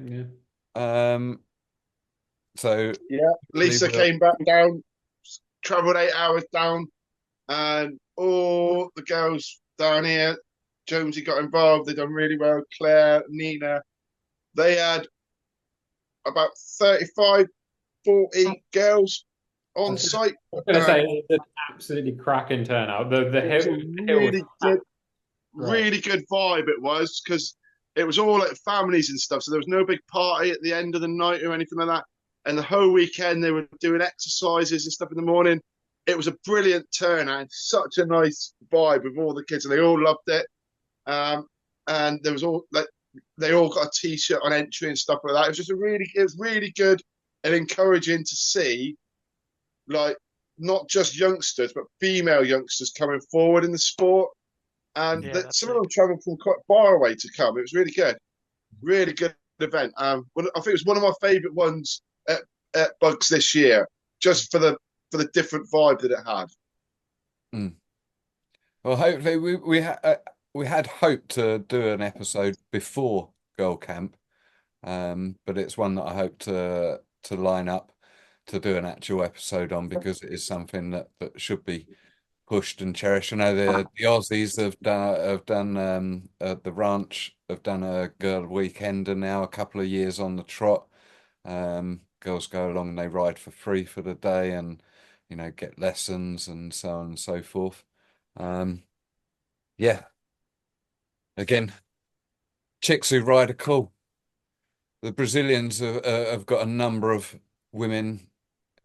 So yeah, Lisa came back down, travelled 8 hours down, and all the girls down here, Jonesy got involved. They done really well. Claire, Nina, they had about 35, 40 girls on site. I was going to say it's an absolutely cracking turnout. The hill really good vibe it was because it was all like families and stuff. So there was no big party at the end of the night or anything like that. And the whole weekend they were doing exercises and stuff in the morning. It was a brilliant turnout, such a nice vibe with all the kids, and they all loved it. And there was all like they all got a T-shirt on entry and stuff like that. It was just it was really good and encouraging to see, like not just youngsters but female youngsters coming forward in the sport. And some of them travelled from quite far away to come. It was really good event. I think it was one of my favourite ones at Bugs this year, just for the different vibe that it had. Well, hopefully we had hoped to do an episode before Girl Camp, but it's one that I hope to line up to do an actual episode on because it is something that should be pushed and cherished. I know the Aussies have done the ranch have done a girl weekender now, a couple of years on the trot. Girls go along and they ride for free for the day and get lessons and so on and so forth. Yeah, again, chicks who ride are cool. The Brazilians have got a number of women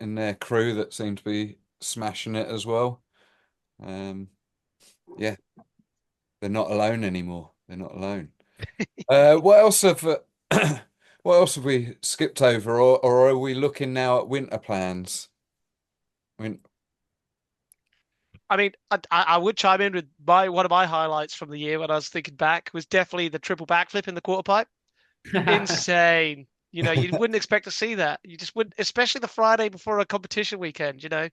in their crew that seem to be smashing it as well. Yeah, they're not alone anymore. They're not alone. What else have What else have we skipped over, or are we looking now at winter plans? I mean, I mean, I would chime in with one of my highlights from the year when I was thinking back was definitely the triple backflip in the quarter pipe. Insane. You wouldn't expect to see that. You just wouldn't, especially the Friday before a competition weekend, well,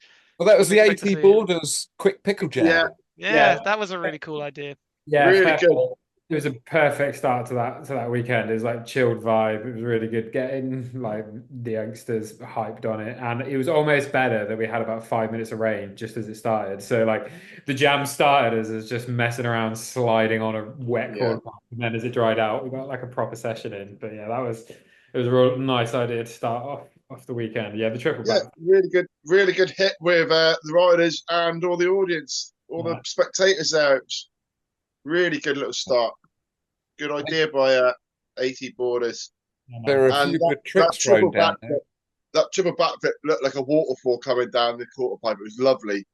that was wouldn't the expect to 80 see it. boarders quick pickle Yeah, jam. Yeah, that was a really cool idea. Yeah, really good. it was a perfect start to that weekend. It was like chilled vibe. It was really good getting like the youngsters hyped on it. And it was almost better that we had about 5 minutes of rain just as it started. So like the jam started as just messing around, sliding on a wet Yeah. quarter pipe. And then as it dried out, we got like a proper session in. But yeah, it was a real nice idea to start off the weekend. Yeah, the triple Yeah, back. really good hit with the riders and all the audience, all the spectators there. It was really good little start. Good idea by 80 boarders. There are a And few good that tricks triple thrown down there. backflip, that triple backflip looked like a waterfall coming down the quarter pipe. It was lovely.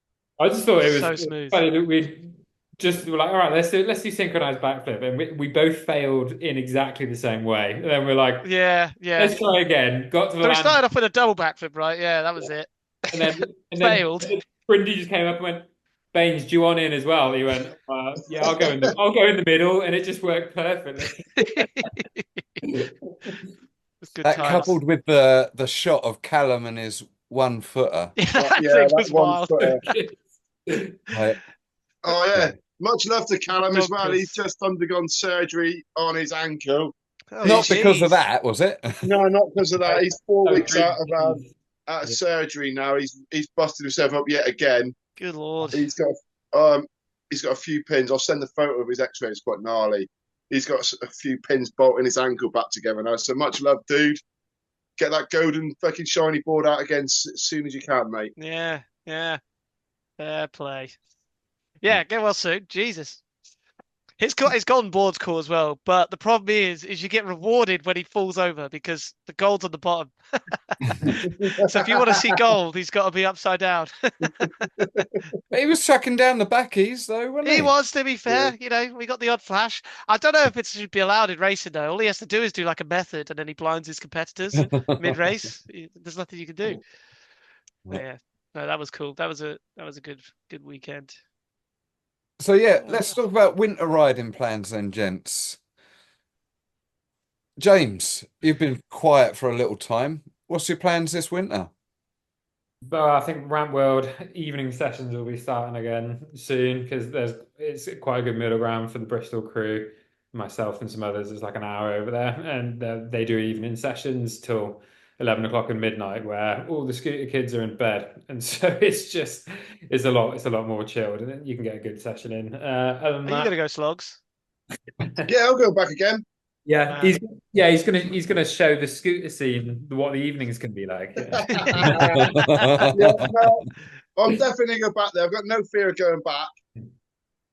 I just thought it was So smooth. funny that we just were like, all right, let's do synchronized backflip, and we both failed in exactly the same way. And then we're like, Yeah, let's try again. Got to the So we land, started off with a double backflip, right? Yeah, that was it. and then Failed. Brindy just came up and went, Baines, do you want in as well? He went, yeah, I'll go in the middle, and it just worked perfectly. Good That times. coupled with the shot of Callum and his 1-footer. Yeah, Yeah, that was that one wild. footer. Like, Oh yeah, much love to Callum as well. Doctors. He's just undergone surgery on his ankle. Oh, not because of jeez. that, was it? No, not because of that. He's 4 weeks out of Yeah. surgery now. He's busted himself up yet again. Good Lord. He's got a few pins. I'll send the photo of his X-ray. It's quite gnarly. He's got a few pins bolting his ankle back together now. So much love, dude. Get that golden fucking shiny board out again as soon as you can, mate. Yeah, yeah. Fair play. Yeah, get well soon. Jesus. His golden board's cool as well, but the problem is you get rewarded when he falls over because the gold's on the bottom. So if you want to see gold, he's got to be upside down. He was chucking down the backies though, wasn't he? He was, to be fair. We got the odd flash. I don't know if it should be allowed in racing though. All he has to do is do like a method, and then he blinds his competitors mid-race. There's nothing you can do. But yeah, no, that was cool. That was a good weekend. So yeah, let's talk about winter riding plans then, gents. James, you've been quiet for a little time. What's your plans this winter? But I think Ramp World evening sessions will be starting again soon because it's quite a good middle ground for the Bristol crew. Myself and some others, there's like an hour over there, and they do evening sessions till 11 o'clock and midnight, where all the scooter kids are in bed, and so it's a lot more chilled, and you can get a good session in. Other than Are you that, gonna go slogs? Yeah, I'll go back again. yeah, he's gonna show the scooter scene what the evenings can be like. Yeah, no, I'm definitely going to go back there. I've got no fear of going back.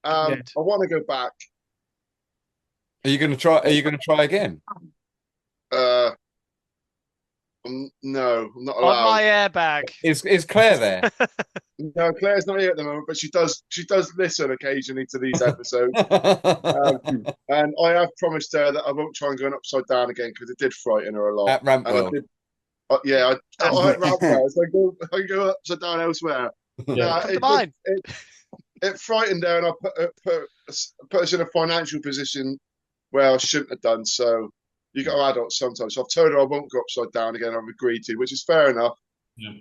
I want to go back. Are you gonna try? Are you gonna try again? No, I'm not On allowed. my airbag. Is Claire there? No, Claire's not here at the moment, but she does listen occasionally to these episodes. And I have promised her that I won't try and go upside down again because it did frighten her a lot. At Ramp And I World. did. I at Ramp World, so I can go upside down elsewhere. Yeah. Come to mine. It frightened her, and I put us in a financial position where I shouldn't have done. So you got adults sometimes. So I've told her I won't go upside down again. I've agreed to, which is fair enough. Yeah.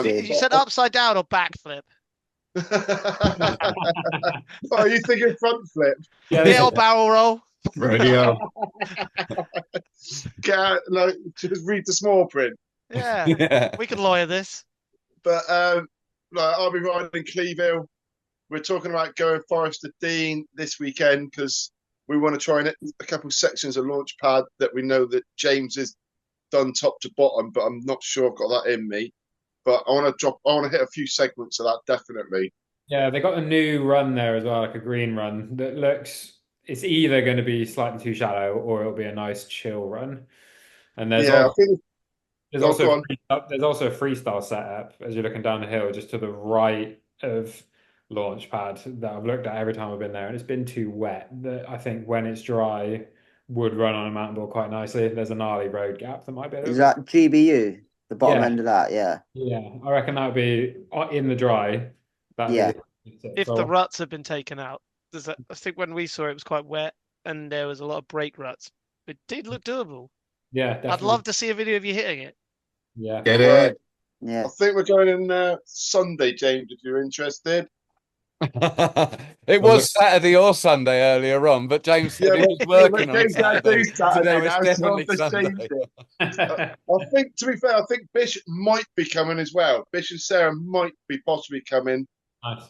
You said upside down or backflip? Oh, you thinking front flip? Yeah, or barrel roll. Radio. Just read the small print. Yeah, Yeah. we can lawyer this. But I'll be riding in Cleveland. We're talking about going Forest to Dean this weekend because we want to try and hit a couple sections of launch pad that we know that James has done top to bottom, but I'm not sure I've got that in me. But I want to hit a few segments of that definitely. Yeah, they got a new run there as well, like a green run that it's either going to be slightly too shallow or it'll be a nice chill run. And there's also a freestyle setup as you're looking down the hill just to the right of launch pad that I've looked at every time I've been there, and it's been too wet. That I think when it's dry, would run on a mountain board quite nicely. There's a gnarly road gap that might be a Is little bit. that GBU? The bottom Yeah, end of that, yeah. yeah. I reckon that would be in the dry. That'd Yeah. be the If the so ruts have been taken out, I think when we saw it, it was quite wet and there was a lot of brake ruts. It did look doable. yeah, I'd definitely. love to see a video of you hitting it. Yeah. Get Right. it? Yeah. I think we're going in Sunday, James, if you're interested. It was Saturday or Sunday earlier on, but James said he was working on James can't Saturday, do so Saturday now it's now, so definitely I've just changed Sunday. it. I think, to be fair, I think Bish might be coming as well. Bish and Sarah might be possibly coming. Nice.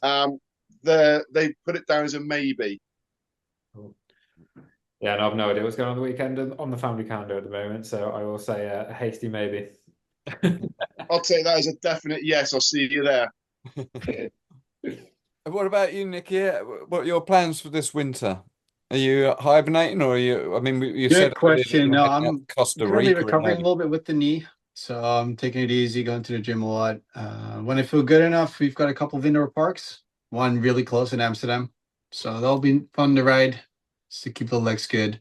They put it down as a maybe. Cool. Yeah, and I've no idea what's going on the weekend on the family calendar at the moment, so I will say a hasty maybe. I'll take that as a definite yes. I'll see you there. What about you, Nicky? What are your plans for this winter? Are you hibernating, or are you? I mean, you Good said question. No, heading out I'm to Costa currently Rica in recovering a early. little bit with the knee, so I'm taking it easy, going to the gym a lot. When I feel good enough, we've got a couple of indoor parks, one really close in Amsterdam, so that'll be fun to ride, just to keep the legs good.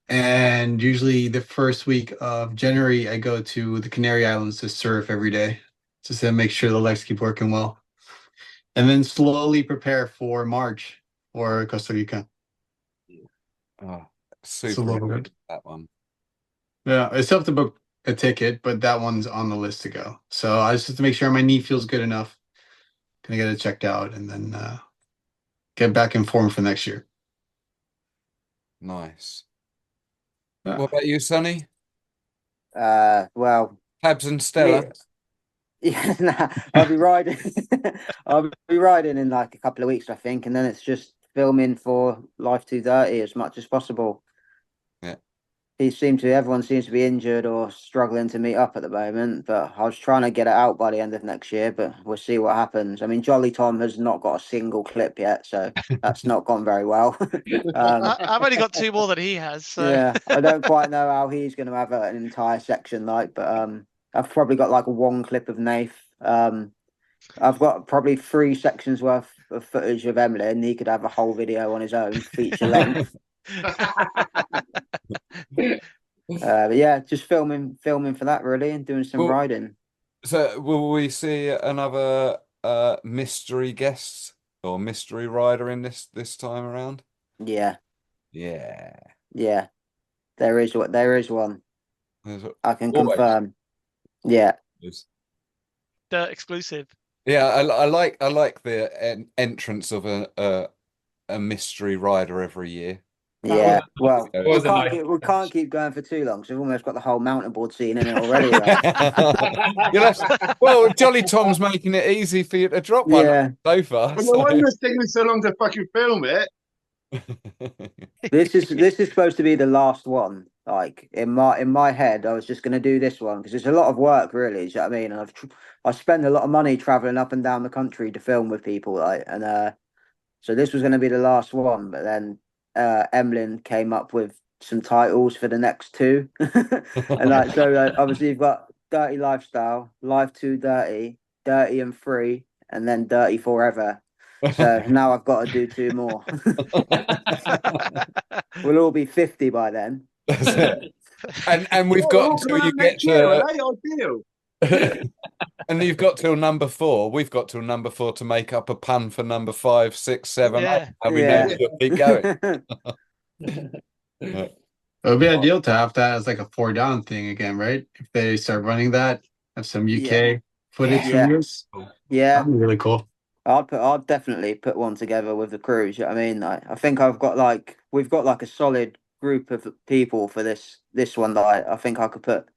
And usually the first week of January, I go to the Canary Islands to surf every day, just to make sure the legs keep working well, and then slowly prepare for March or Costa Rica. Oh, It's a super little excited bit. for that one. Yeah, I still have to book a ticket, but that one's on the list to go. So I just have to make sure my knee feels good enough. Gonna get it checked out and then get back in form for next year. Nice. Yeah. What about you, Sonny? Well, Tabs and Stella. yeah, nah, I'll be riding. I'll be riding in like a couple of weeks, I think, and then it's just filming for Life 230 as much as possible. Yeah. Everyone seems to be injured or struggling to meet up at the moment, but I was trying to get it out by the end of next year, but we'll see what happens. I mean, Jolly Tom has not got a single clip yet, so that's not gone very well. I've only got 2 more than he has, so Yeah, I don't quite know how he's going to have an entire section like, but I've probably got like one clip of Nath. I've got probably 3 sections worth of footage of Emily, and he could have a whole video on his own, feature length. But yeah, just filming for that really, and doing some Well, riding. so will we see another mystery guest or mystery rider in this time around? Yeah, Yeah. yeah, there is one. There's I can always confirm. Yeah, is. dirt exclusive. Yeah, I like the entrance of a mystery rider every year. yeah. Well, That we was a can't nice we can't keep going for too long because we've almost got the whole mountain board scene in it already. Like. Well, Jolly Tom's making it easy for you to drop one Yeah, so far. Well, no wonder it's taking so long to fucking film it. this is supposed to be the last one. Like in my head, I was just going to do this one because it's a lot of work, really. Do you know what I mean? And I spend a lot of money traveling up and down the country to film with people, like, and so this was going to be the last one, but then Emlyn came up with some titles for the next 2, and like so, obviously you've got Dirty Lifestyle, Life 2 Dirty, Dirty and Free, and then Dirty Forever. So now I've got to do 2 more. We'll all be 50 by then. That's it. And we've We're got all until coming you up get next year, are to they? Ideal. and you've got till number 4. We've got till number 4 to make up a pun for number 5, 6, 7, 8. Yeah. And we know we'll keep going. It would be ideal to have that as like a 4 down thing again, right? If they start running that, have some UK footage Yeah. from this. Yeah, That'd be really cool. I'd definitely put one together with the crews. You know what I mean? Like, I think we've got like a solid group of people for this one that I think I could put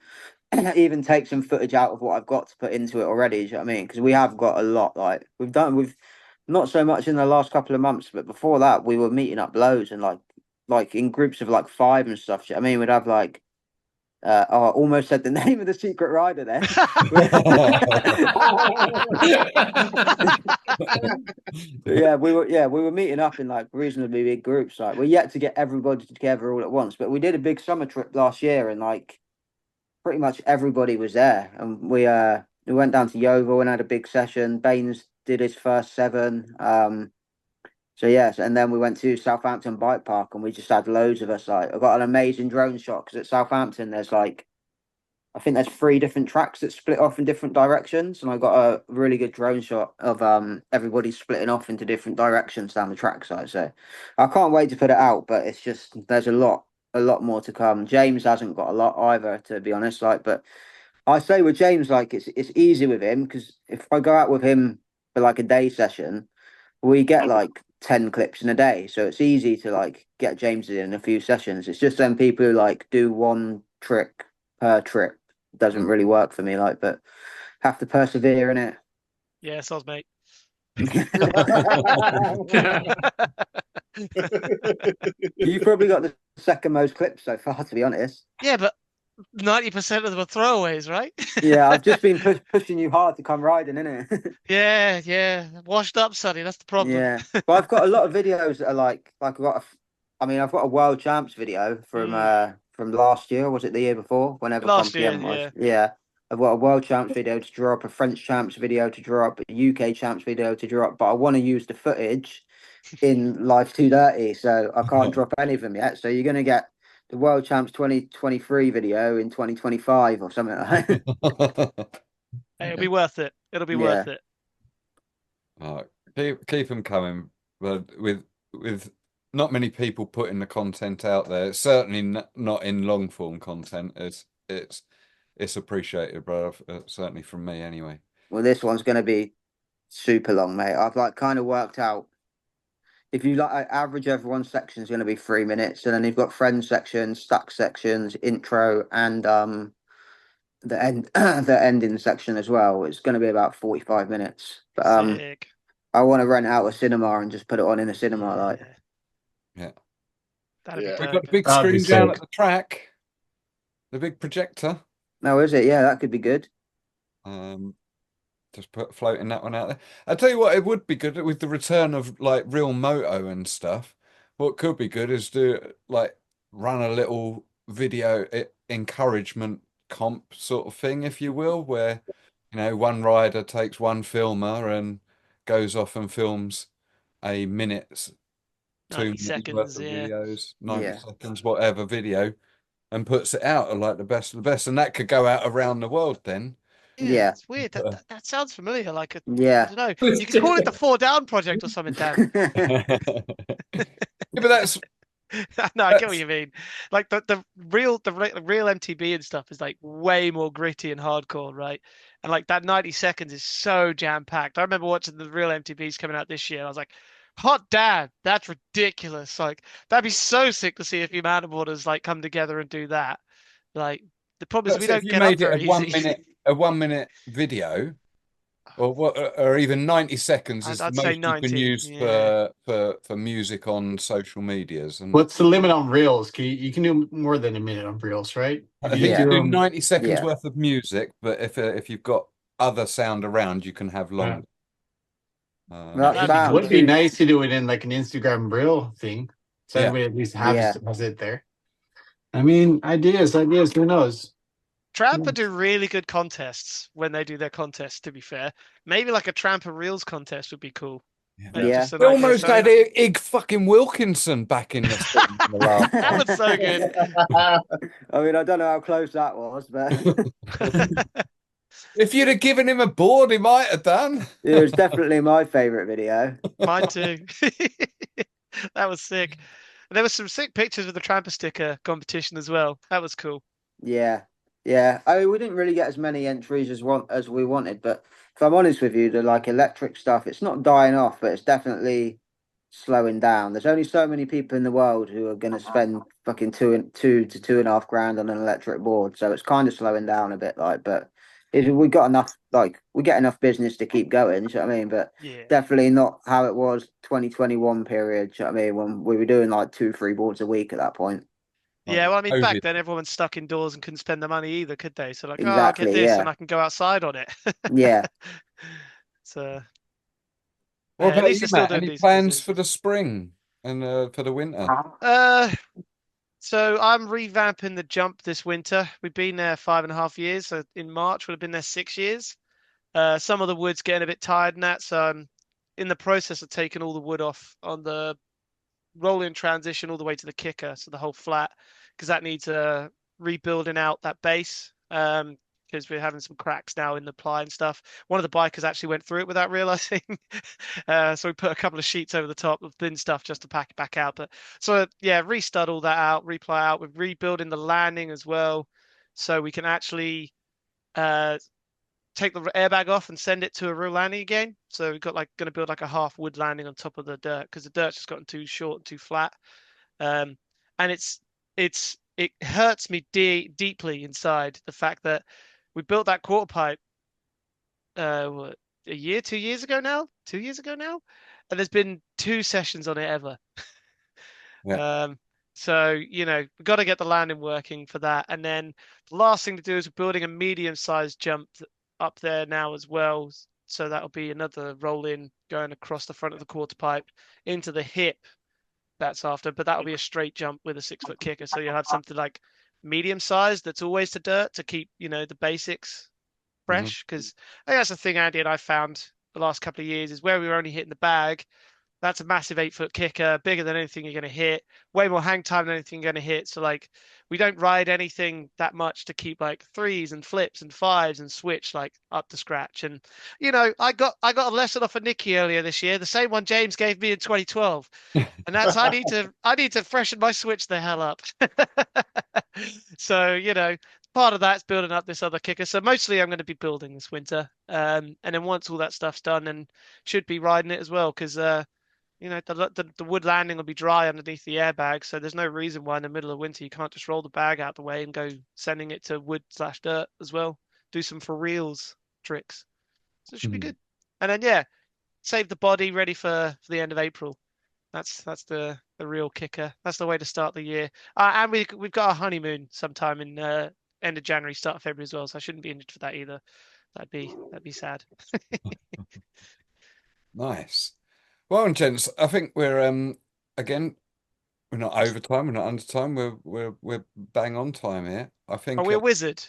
even take some footage out of what I've got to put into it already. Do you know what I mean? Because we have got a lot. Like we've not so much in the last couple of months, but before that we were meeting up loads and like in groups of like 5 and stuff. Do you know what I mean? We'd have like I almost said the name of the secret rider there. Yeah, we were meeting up in like reasonably big groups. Like we're yet to get everybody together all at once, but we did a big summer trip last year, and like pretty much everybody was there, and we went down to Yeovil and had a big session. Baines did his first 7. So yes, and then we went to Southampton Bike Park, and we just had loads of us. Like, I got an amazing drone shot because at Southampton there's like, I think there's 3 different tracks that split off in different directions, and I got a really good drone shot of everybody splitting off into different directions down the trackside. So I can't wait to put it out, but it's just there's a lot more to come. James hasn't got a lot either, to be honest. Like, but I say with James, like it's easy with him because if I go out with him for like a day session, we get like 10 clips in a day, so it's easy to like get James in a few sessions. It's just them people who like do one trick per trip doesn't really work for me. Like, but have to persevere in it. Yeah, sounds mate. You've probably got the second most clips so far, to be honest. Yeah, but 90% of them are throwaways, right? Yeah, I've just been pushing you hard to come riding, innit? Yeah. Washed up, Sonny. That's the problem. Yeah, but I've got a lot of videos that are like I mean, I've got a world champs video from last year. Or was it the year before? Whenever Last year, ComPM was. yeah. Yeah, I've got a world champs video to drop, a French champs video to drop, a UK champs video to drop. But I want to use the footage in Life 230, so I can't drop any of them yet. So you're gonna get the world champs 2023 video in 2025 or something like that. Hey, it'll be worth it. It'll be worth it. Keep them coming, but with not many people putting the content out there. It's certainly not in long form content. It's appreciated, bro. Certainly from me, anyway. Well, this one's gonna be super long, mate. I've like kind of worked out if you like average everyone's section is going to be 3 minutes, and then you've got friend sections, stack sections, intro, and the end the ending section as well. It's going to be about 45 minutes. But Sick. I want to rent out a cinema and just put it on in a cinema, like. Yeah. That'd be We've dope. got the big That'd be screen down sick. at the track, the big projector. No, is it? Yeah, that could be good. Just floating that one out there. I tell you what, it would be good with the return of like real moto and stuff. What could be good is do like run a little video encouragement comp sort of thing, if you will, where one rider takes one filmer and goes off and films a minute's 90 2 minutes seconds, worth of yeah. videos, 90 seconds, whatever video, and puts it out of like the best of the best, and that could go out around the world then. Yeah. It's weird. That sounds familiar. Like I Yeah. don't know. You could call it the 4 Down Project or something, Dan. Yeah, but that's No, I get what you mean. Like the real MTB and stuff is like way more gritty and hardcore, right? And like that 90 seconds is so jam packed. I remember watching the real MTBs coming out this year. And I was like, hot damn, that's ridiculous. Like that'd be so sick to see a few mountainboarders like come together and do that. Like the problem is we so don't if you get up made it very easy. a 1 minute video, or even 90 seconds is the I'd say most you can 90. use Yeah. for music on social medias. And What's the limit on reels? You can do more than a minute on reels, right? I If think you do can do 'em- 90 seconds Yeah. worth of music, but if you've got other sound around, you can have longer. That That'd be It sound would be too. nice to do it in like an Instagram reel thing, so Yeah. everybody at least Yeah. has it there. I mean, ideas. Who knows? Tramper do really good contests when they do their contests, to be fair. Maybe like a Tramper Reels contest would be cool. Like, Yeah. just an We idea of almost something. had Ig fucking Wilkinson back in the scene in the last That was so good. I mean, I don't know how close that was, but If you'd have given him a board, he might have done. it was definitely my favorite video. Mine too. That was sick. And there was some sick pictures of the Tramper sticker competition as well. That was cool. Yeah, yeah. I mean, we didn't really get as many entries as we wanted, but if I'm honest with you, the like electric stuff, it's not dying off, but it's definitely slowing down. There's only so many people in the world who are going to spend fucking two to 2.5 grand on an electric board, so it's kind of slowing down a bit. Like, but we got enough, like we get enough business to keep going. You know what I mean? But Yeah. definitely not how it was 2021 period. You know what I mean? When we were doing like 2-3 boards a week at that point. Yeah, well, I mean, back COVID. then everyone was stuck indoors and couldn't spend the money either, could they? So like, oh, I'll get Exactly. this Yeah. and I can go outside on it. Yeah. So What yeah, at about least you, they're still Matt? doing Any decent plans business. for the spring and for the winter? So I'm revamping the jump this winter. We've been there 5.5 years. So in March we'll have been there 6 years. Some of the wood's getting a bit tired and that, so I'm in the process of taking all the wood off on the rolling transition all the way to the kicker, so the whole flat, because that needs rebuilding out that base. Because we're having some cracks now in the ply and stuff. One of the bikers actually went through it without realizing. So we put a couple of sheets over the top of thin stuff just to pack it back out. But so yeah, restud all that out, reply out. We're rebuilding the landing as well. So we can actually take the airbag off and send it to a real landing again. So we've got like going to build like a half wood landing on top of the dirt because the dirt's just gotten too short and too flat. And it hurts me deeply inside the fact that we built that quarter pipe what, a year, 2 years ago now, 2 years ago now, and there's been 2 sessions on it ever. Yeah. So we've got to get the landing working for that, and then the last thing to do is we're building a medium-sized jump up there now as well. So that'll be another roll in going across the front of the quarter pipe into the hip. That's after, but that'll be a straight jump with a 6-foot kicker. So you'll have something like medium sized that's always to dirt to keep the basics fresh. Because I think that's the thing Andy and I found the last couple of years is where we were only hitting the bag. That's a massive 8-foot kicker, bigger than anything you're going to hit, way more hang time than anything you're going to hit. So like, we don't ride anything that much to keep like 3s and flips and 5s and switch like up to scratch. And I got a lesson off of Nicky earlier this year, the same one James gave me in 2012, and that's I need to freshen my switch the hell up. So part of that's building up this other kicker. So mostly I'm going to be building this winter, and then once all that stuff's done, and should be riding it as well because. The wood landing will be dry underneath the airbag, so there's no reason why in the middle of winter you can't just roll the bag out the way and go sending it to wood/dirt as well. Do some for reals tricks. So it should be good. And then save the body ready for the end of April. That's the real kicker. That's the way to start the year. And we've got a honeymoon sometime in end of January, start of February as well. So I shouldn't be injured for that either. That'd be sad. Nice. Well, and gents, I think we're again, we're not over time, we're not under time, we're bang on time here. I think Are we a wizard?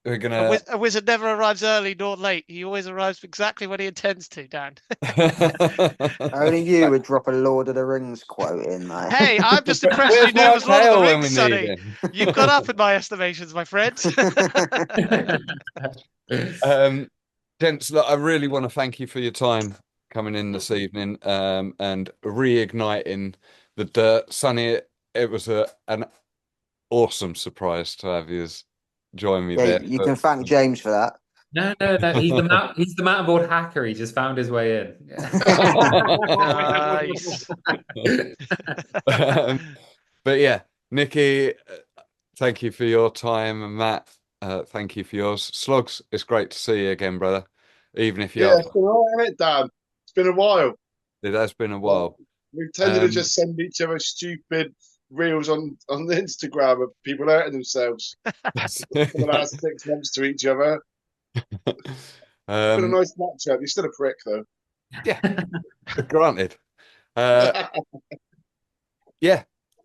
we're gonna A wizard never arrives early nor late. He always arrives exactly when he intends to, Dan. Only you would drop a Lord of the Rings quote in there. Hey, I'm just impressed Where's you knew it was Lord of Mark the Hale when Rings, we need Sonny. him? You've got up in my estimations, my friend. Gents, look, I really want to thank you for your time coming in this evening and reigniting the dirt. Sonny, it was an awesome surprise to have you join me there. You can thank James for that. No. He's the Mountainboard hacker. He just found his way in. Nice. But yeah, Nicky, thank you for your time, and Matt, thank you for yours. Slogs, it's great to see you again, brother. Even if you it's been all right, hasn't it, Dan? It's been a while. It has been a while. We've tended to just send each other stupid reels on the Instagram of people hurting themselves for the last 6 months to each other. It's been a nice matchup. You're still a prick, though. Yeah, granted. Yeah.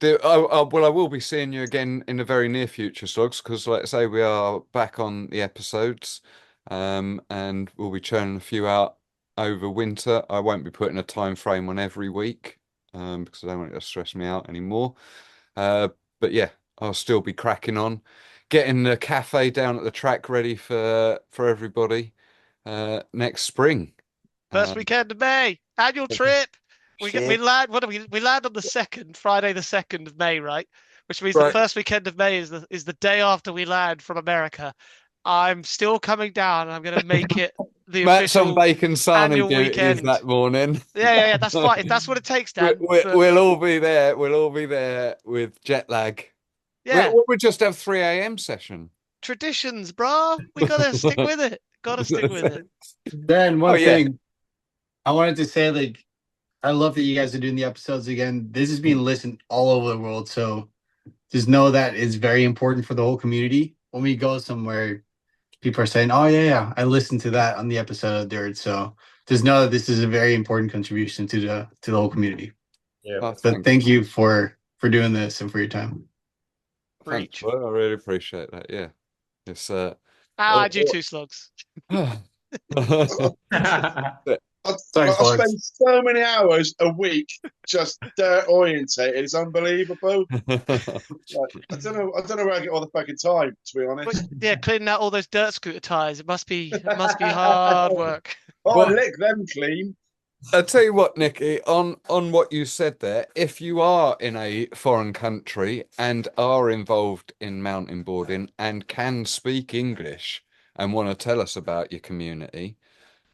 Well, I will be seeing you again in the very near future, Slogs, because, like I say, we are back on the episodes, and we'll be churning a few out over winter. I won't be putting a time frame on every week, because I don't want it to stress me out anymore. But yeah, I'll still be cracking on, getting the cafe down at the track ready for everybody next spring. First weekend of May, annual trip. We land. We land on the 2nd, Friday the 2nd of May, right? Which means the first weekend of May is the day after we land from America. I'm still coming down. I'm going to make it the Matt's official on bacon sarnie weekend that morning. Yeah. That's fine. If that's what it takes, Dan. We'll all be there. We'll all be there with jet lag. Yeah. We'll just have 3 a.m. session. Traditions, bro. We gotta stick with it. Gotta stick with it. Then one thing I wanted to say, like, I love that you guys are doing the episodes again. This is being listened all over the world, so just know that it's very important for the whole community. When we go somewhere, people are saying, "Oh yeah, I listened to that on the episode of Dirt." So just know that this is a very important contribution to the whole community. Yeah. So thank you for doing this and for your time. Thanks. Well, I really appreciate that. Yeah, it's I do too, Slugs. Thanks, I spend lads. so many hours a week just dirt orientated. It's unbelievable. Like, I don't know where I get all the fucking time, to be honest. Yeah, cleaning out all those dirt scooter tires. It must be hard work. Oh, Well- lick them clean. I'll tell you what, Nicky, on what you said there, if you are in a foreign country and are involved in mountain boarding and can speak English and want to tell us about your community,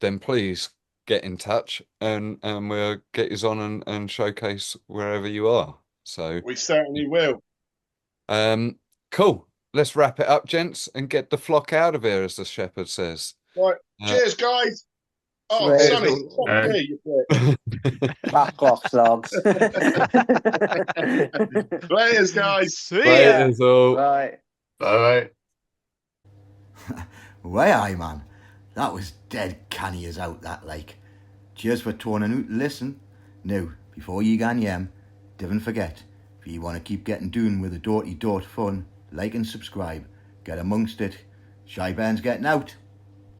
then please get in touch and we'll get you on and showcase wherever you are. So We certainly will. cool. Let's wrap it up, gents, and get the flock out of here, as the shepherd says. Right. Cheers, guys. Oh, Cheers. Sonny, fuck me, you prick. Back off, slogs. Players, guys. See ya. Laters all. Right. Bye. Way aye, man. That was dead canny as out, that like. Cheers for turning out to listen. Now, before you gan yem, don't forget, if you want to keep getting doing with the dirty fun, like and subscribe. Get amongst it. Shy Ben's getting out.